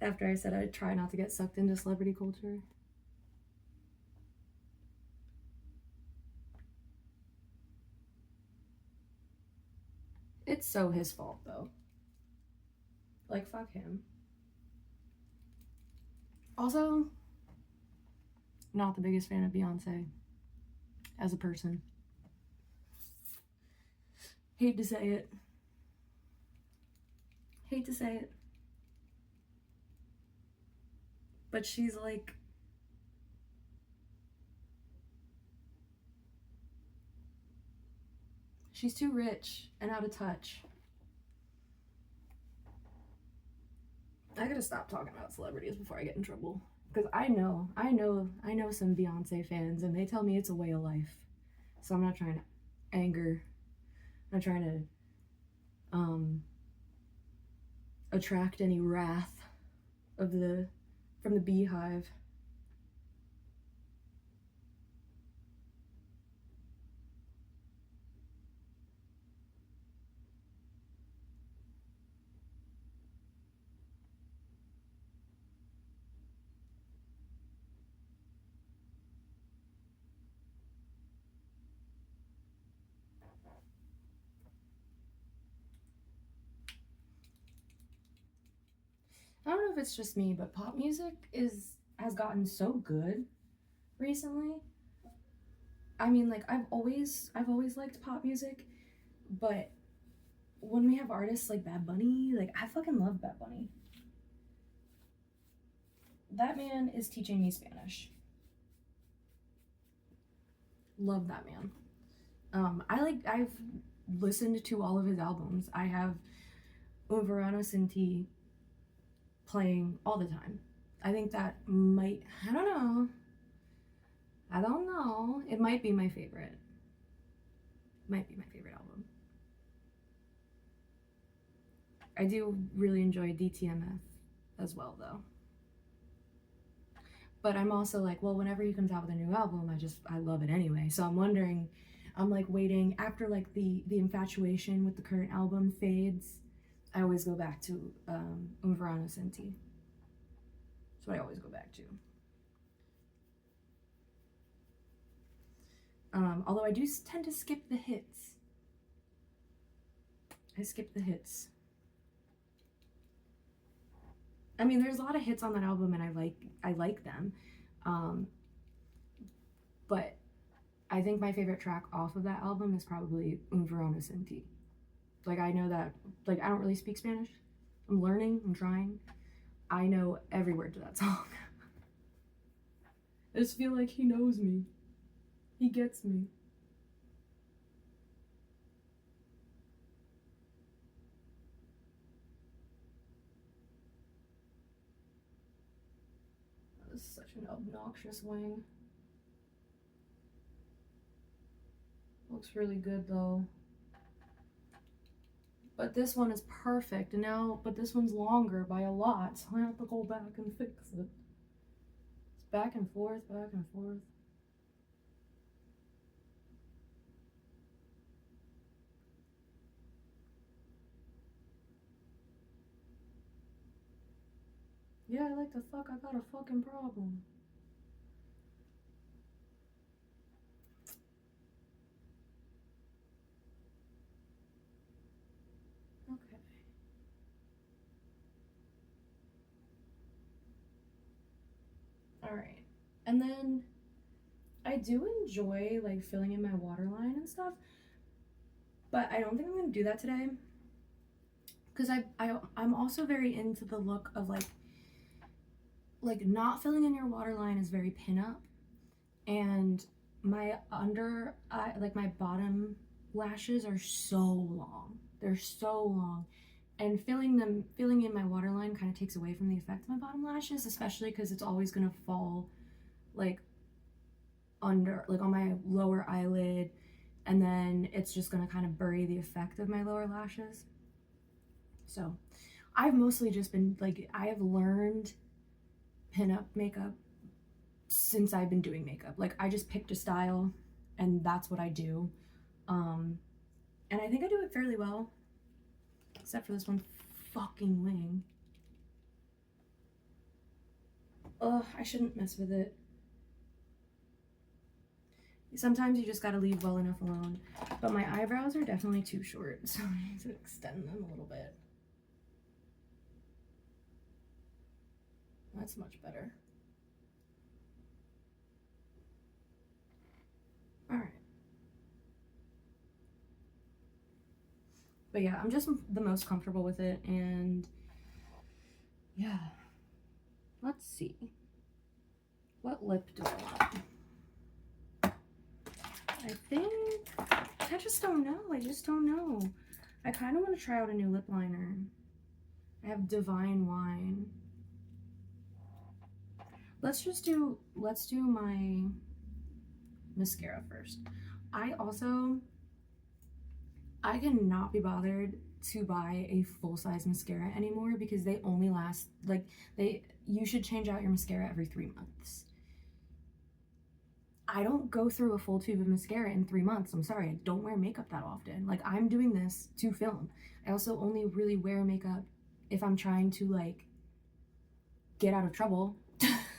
After I said I'd try not to get sucked into celebrity culture. It's so his fault, though. Like, fuck him. Also, not the biggest fan of Beyonce as a person. Hate to say it. Hate to say it. But she's like, she's too rich and out of touch. I gotta stop talking about celebrities before I get in trouble. Because I know some Beyonce fans and they tell me it's a way of life. So I'm not trying to anger. I'm not trying to attract any wrath from the beehive. I don't know if it's just me, but pop music has gotten so good recently. I mean, like I've always liked pop music, but when we have artists like Bad Bunny, like I fucking love Bad Bunny. That man is teaching me Spanish. Love that man. I've listened to all of his albums. I have Un Verano Sin Ti playing all the time. I think that might, I don't know. It might be my favorite. Might be my favorite album. I do really enjoy DTMF as well, though. But I'm also like, well, whenever he comes out with a new album, I love it anyway. So I'm wondering, I'm like waiting after like the infatuation with the current album fades. I always go back to Un Verano Sin Ti. That's what I always go back to. Although I do tend to skip the hits. I skip the hits. I mean, there's a lot of hits on that album, and I like them. But I think my favorite track off of that album is probably Un Verona Sin Ti. Like, I know that, like, I don't really speak Spanish. I'm learning, I'm trying. I know every word to that song. I just feel like he knows me. He gets me. That was such an obnoxious wing. Looks really good though. But this one is perfect, and now, but this one's longer by a lot, so I have to go back and fix it. It's back and forth, back and forth. Yeah, I like to fuck, I got a fucking problem. Okay. Alright. And then I do enjoy like filling in my waterline and stuff, but I don't think I'm gonna do that today. Because I'm also very into the look of like not filling in your waterline is very pinup, and my under eye, like my bottom lashes are so long. They're so long, and filling in my waterline kind of takes away from the effect of my bottom lashes, especially because it's always gonna fall like under, like on my lower eyelid, and then it's just gonna kind of bury the effect of my lower lashes. So I've mostly just been like, I have learned pinup makeup since I've been doing makeup. Like, I just picked a style and that's what I do. And I think I do it fairly well, except for this one fucking wing. Ugh, I shouldn't mess with it. Sometimes you just gotta leave well enough alone. But my eyebrows are definitely too short, so I need to extend them a little bit. That's much better. Alright. But yeah, I'm just the most comfortable with it, and yeah. Let's see. What lip do I want? I think, I just don't know. I just don't know. I kind of want to try out a new lip liner. I have Divine Wine. Let's do my mascara first. I cannot be bothered to buy a full-size mascara anymore because they only last, like, you should change out your mascara every 3 months. I don't go through a full tube of mascara in 3 months. I'm sorry, I don't wear makeup that often. Like, I'm doing this to film. I also only really wear makeup if I'm trying to, like, get out of trouble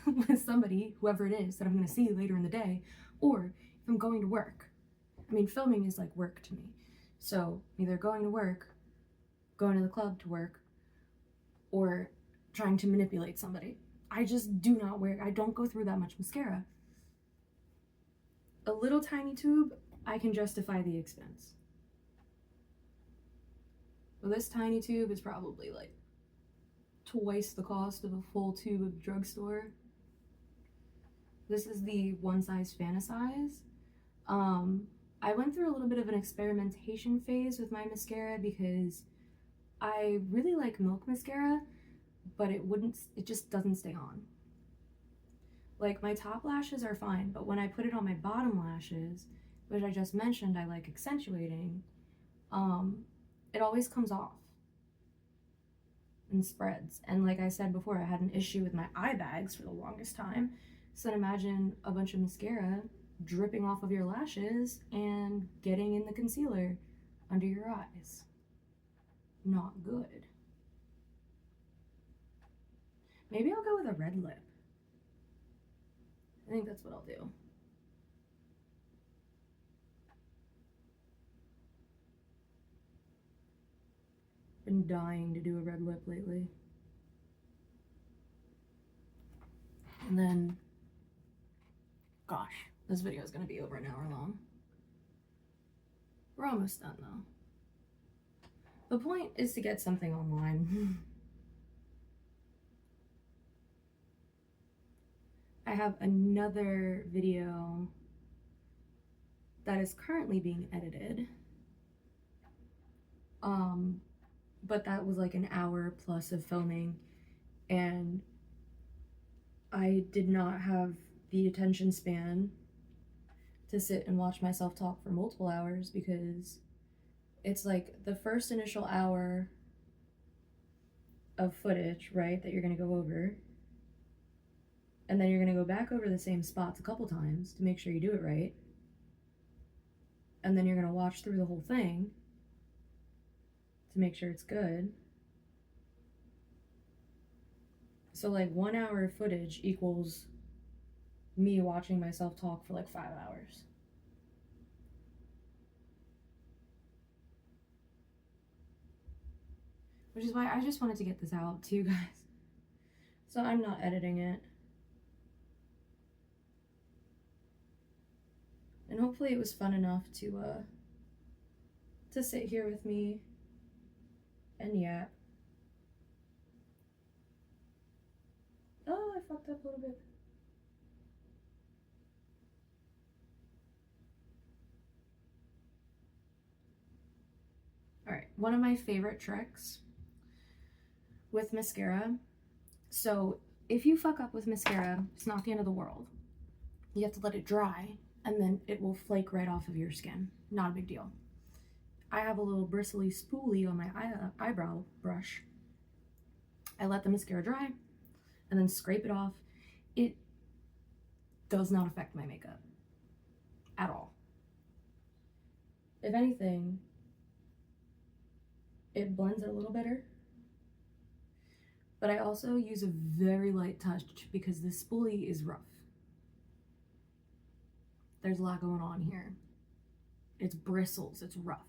with somebody, whoever it is that I'm gonna see later in the day, or if I'm going to work. I mean, filming is like work to me. So either going to work, going to the club to work, or trying to manipulate somebody. I just do not wear, I don't go through that much mascara. A little tiny tube, I can justify the expense. Well, this tiny tube is probably like twice the cost of a full tube of drugstore. This is the One Size Fantasize. I went through a little bit of an experimentation phase with my mascara because I really like Milk mascara, but it just doesn't stay on. Like, my top lashes are fine, but when I put it on my bottom lashes, which I just mentioned I like accentuating, it always comes off and spreads. And like I said before, I had an issue with my eye bags for the longest time. So then imagine a bunch of mascara dripping off of your lashes and getting in the concealer under your eyes. Not good. Maybe I'll go with a red lip. I think that's what I'll do. Been dying to do a red lip lately. And then, gosh, This video is going to be over an hour long. We're almost done though. The point is to get something online. I have another video that is currently being edited. But that was like an hour plus of filming, and I did not have the attention span to sit and watch myself talk for multiple hours, because it's like the first initial hour of footage, right, that you're gonna go over, and then you're gonna go back over the same spots a couple times to make sure you do it right, and then you're gonna watch through the whole thing to make sure it's good. So like 1 hour of footage equals me watching myself talk for like 5 hours. Which is why I just wanted to get this out to you guys. So I'm not editing it. And hopefully it was fun enough to sit here with me and yap. Oh, I fucked up a little bit. Alright, one of my favorite tricks with mascara. So if you fuck up with mascara, it's not the end of the world. You have to let it dry, and then it will flake right off of your skin. Not a big deal. I have a little bristly spoolie on my eyebrow brush. I let the mascara dry and then scrape it off. It does not affect my makeup at all. If anything, it blends it a little better. But I also use a very light touch because this spoolie is rough. There's a lot going on here. It's bristles, it's rough.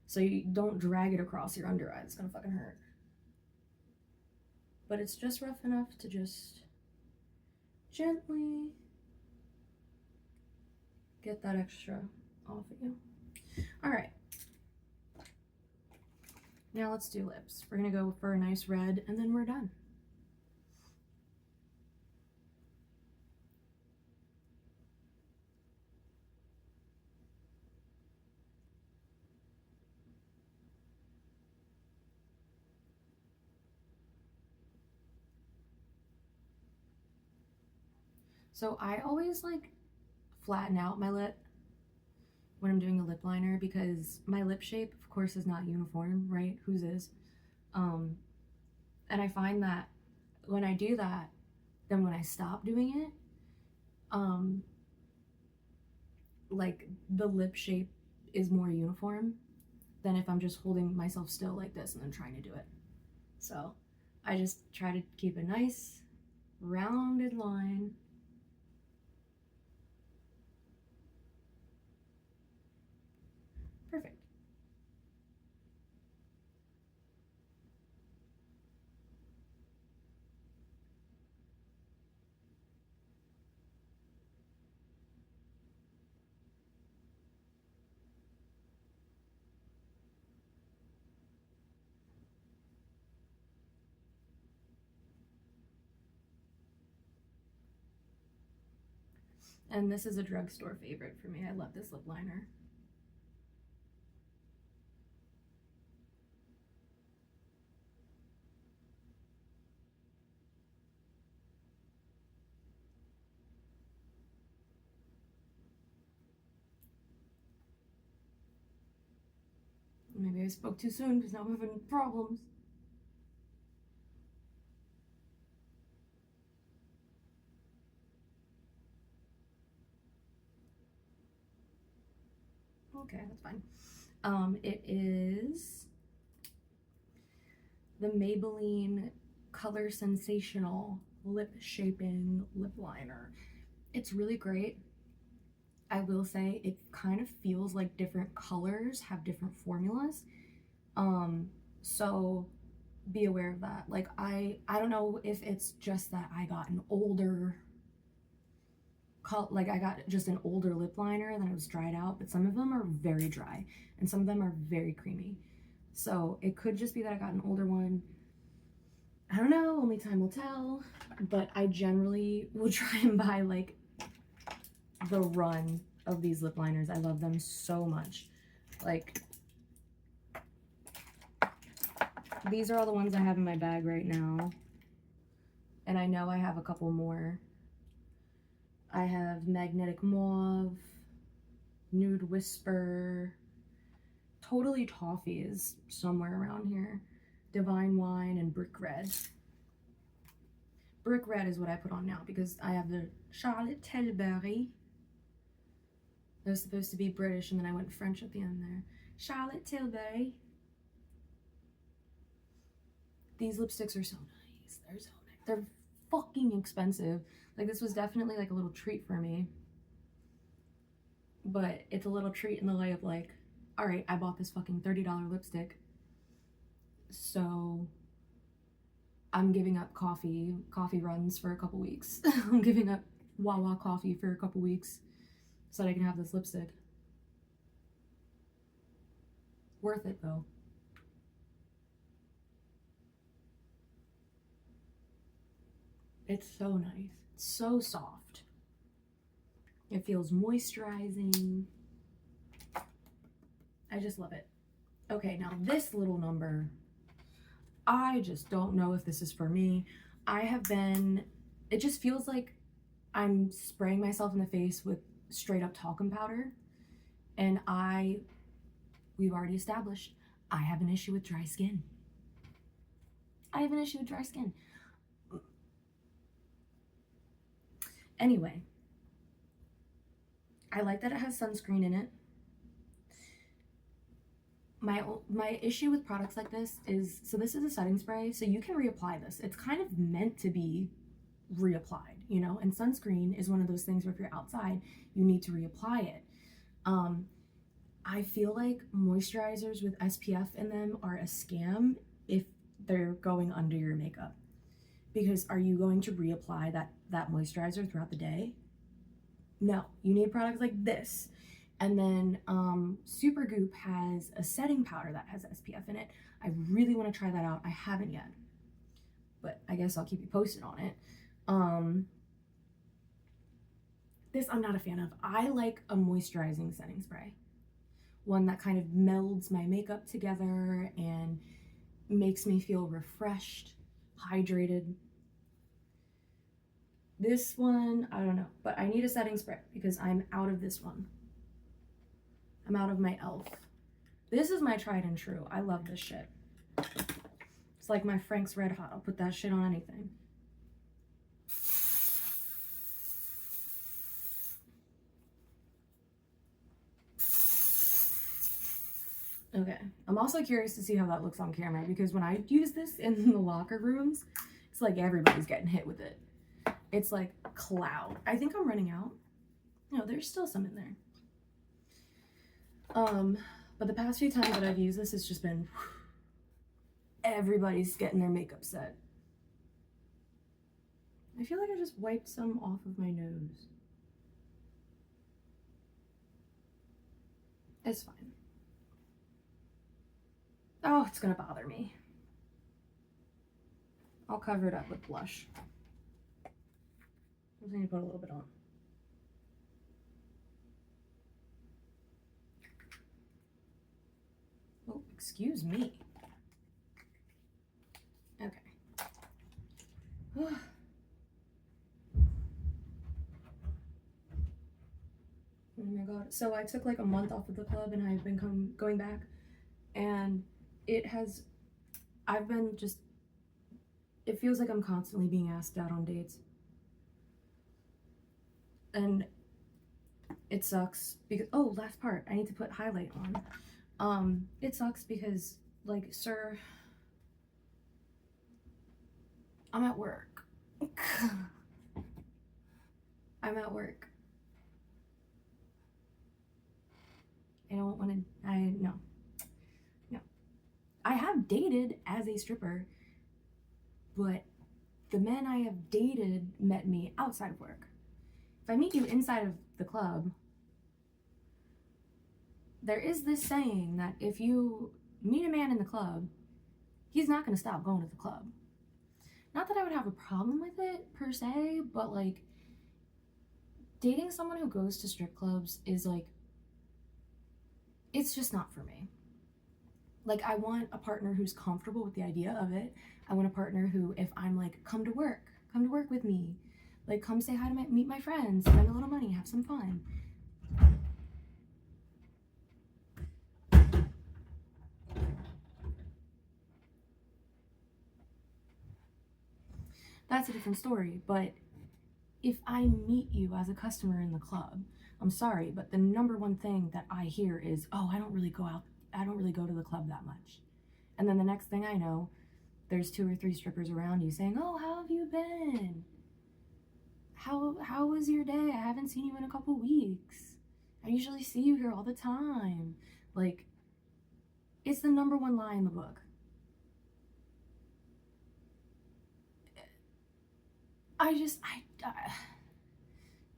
So you don't drag it across your under eye, it's gonna fucking hurt. But it's just rough enough to just gently get that extra off of you. All right. Now let's do lips. We're gonna go for a nice red and then we're done. So I always like flatten out my lip when I'm doing a lip liner because my lip shape, of course, is not uniform, right? Whose is? And I find that when I do that, then when I stop doing it, like the lip shape is more uniform than if I'm just holding myself still like this and then trying to do it. So I just try to keep a nice rounded line. Perfect. And this is a drugstore favorite for me. I love this lip liner. Maybe I spoke too soon because now I'm having problems. Okay, that's fine. It is the Maybelline Color Sensational Lip Shaping Lip Liner. It's really great. I will say it kind of feels like different colors have different formulas. So be aware of that. Like I don't know if it's just that I got an older like I got just an older lip liner and then it was dried out, but some of them are very dry and some of them are very creamy. So it could just be that I got an older one. I don't know, only time will tell, but I generally will try and buy like the run of these lip liners. I love them so much. Like, these are all the ones I have in my bag right now. And I know I have a couple more. I have Magnetic Mauve, Nude Whisper, Totally Toffee is somewhere around here, Divine Wine, and Brick Red. Brick Red is what I put on now because I have the Charlotte Tilbury. It was supposed to be British and then I went French at the end there. Charlotte Tilbury. These lipsticks are so nice. They're so nice. They're fucking expensive. Like, this was definitely like a little treat for me. But it's a little treat in the way of like, all right, I bought this fucking $30 lipstick. So I'm giving up coffee runs for a couple weeks. I'm giving up Wawa coffee for a couple weeks so that I can have this lipstick. Worth it though. It's so nice. It's so soft. It feels moisturizing. I just love it. Okay, now this little number, I just don't know if this is for me. It just feels like I'm spraying myself in the face with straight up talcum powder. And we've already established, I have an issue with dry skin. I have an issue with dry skin. Anyway, I like that it has sunscreen in it. My issue with products like this is, so this is a setting spray, so you can reapply this. It's kind of meant to be reapplied, you know, and sunscreen is one of those things where if you're outside, you need to reapply it. I feel like moisturizers with SPF in them are a scam if they're going under your makeup. Because are you going to reapply that moisturizer throughout the day? No, you need products like this. And then Supergoop has a setting powder that has SPF in it. I really want to try that out. I haven't yet, but I guess I'll keep you posted on it. This I'm not a fan of. I like a moisturizing setting spray. One that kind of melds my makeup together and makes me feel refreshed, hydrated. This one, I don't know, but I need a setting spray because I'm out of this one. I'm out of my e.l.f. This is my tried and true. I love this shit. It's like my Frank's Red Hot. I'll put that shit on anything. Okay, I'm also curious to see how that looks on camera because when I use this in the locker rooms, it's like everybody's getting hit with it. It's like cloud. I think I'm running out. No, there's still some in there. But the past few times that I've used this, it's just been everybody's getting their makeup set. I feel like I just wiped some off of my nose. It's fine. Oh, it's gonna bother me. I'll cover it up with blush. I just need to put a little bit on. Oh, excuse me. Okay. Oh my god. So I took like a month off of the club and I've been going back, and it feels like I'm constantly being asked out on dates. And it sucks because, oh, last part, I need to put highlight on. It sucks because, like, sir, I'm at work. I'm at work. I don't want to, no. I have dated as a stripper, but the men I have dated met me outside of work. If I meet you inside of the club, there is this saying that if you meet a man in the club, he's not going to stop going to the club. Not that I would have a problem with it per se, but like dating someone who goes to strip clubs is like, it's just not for me. Like, I want a partner who's comfortable with the idea of it. I want a partner who, if I'm like, come to work with me, like, come say hi to meet my friends, spend a little money, have some fun. That's a different story. But if I meet you as a customer in the club, I'm sorry, but the number one thing that I hear is, oh, I don't really go to the club that much. And then the next thing I know, there's 2 or 3 strippers around you saying, oh, how have you been? How was your day? I haven't seen you in a couple weeks. I usually see you here all the time. Like, it's the number one lie in the book.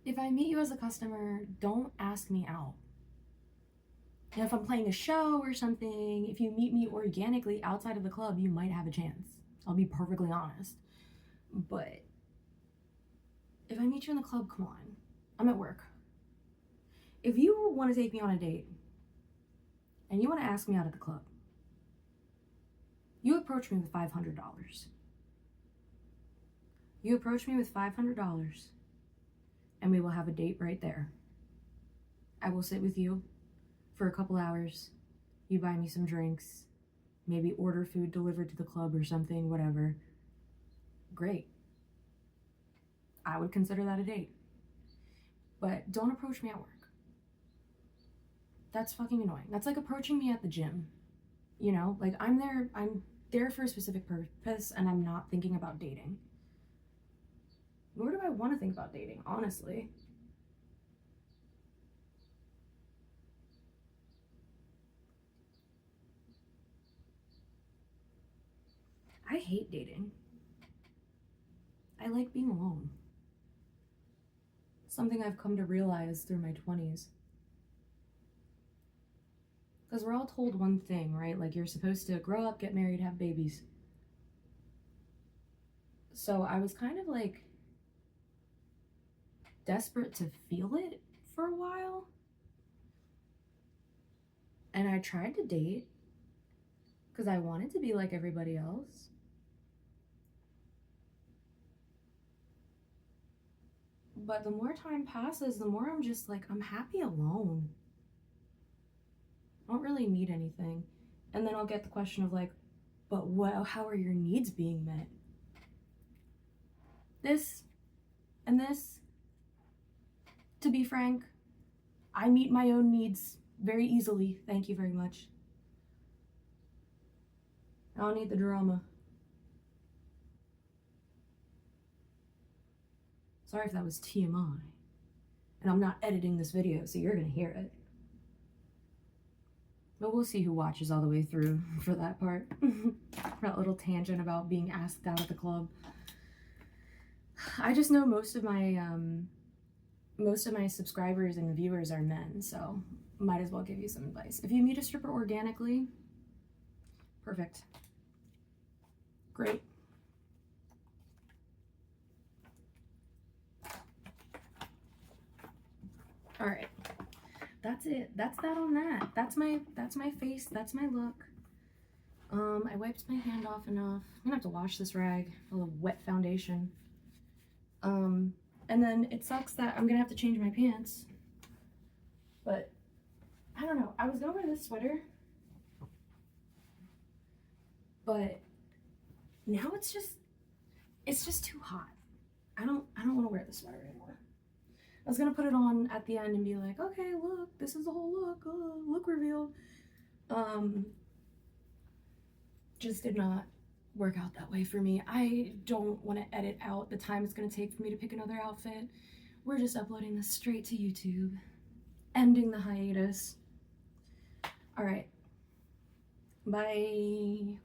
If I meet you as a customer, don't ask me out. And if I'm playing a show or something, if you meet me organically outside of the club, you might have a chance. I'll be perfectly honest. But if I meet you in the club, come on. I'm at work. If you want to take me on a date and you want to ask me out at the club, you approach me with $500. You approach me with $500 and we will have a date right there. I will sit with you for a couple hours. You buy me some drinks, maybe order food delivered to the club or something, whatever. Great. I would consider that a date. But don't approach me at work. That's fucking annoying. That's like approaching me at the gym. You know, like I'm there for a specific purpose and I'm not thinking about dating. Nor do I want to think about dating, honestly. I hate dating. I like being alone. Something I've come to realize through my 20s. Because we're all told one thing, right? Like, you're supposed to grow up, get married, have babies. So I was kind of like desperate to feel it for a while. And I tried to date because I wanted to be like everybody else. But the more time passes, the more I'm just like, I'm happy alone. I don't really need anything. And then I'll get the question of like, but how are your needs being met? This and this. To be frank, I meet my own needs very easily. Thank you very much. I don't need the drama. Sorry if that was TMI. And I'm not editing this video, so you're gonna hear it. But we'll see who watches all the way through for that part. That little tangent about being asked out at the club. I just know most of my subscribers and viewers are men, so might as well give you some advice. If you meet a stripper organically, perfect. Great. All right. That's it. That's that on that. That's my face. That's my look. I wiped my hand off enough. I'm gonna have to wash this rag. All the wet foundation. And then it sucks that I'm gonna have to change my pants. But I don't know. I was gonna wear this sweater, but now it's just too hot. I don't want to wear this sweater anymore. I was gonna put it on at the end and be like, okay, look, this is the whole look. Oh, look revealed. Just did not work out that way for me. I don't want to edit out the time it's going to take for me to pick another outfit. We're just uploading this straight to YouTube. Ending the hiatus. All right. Bye.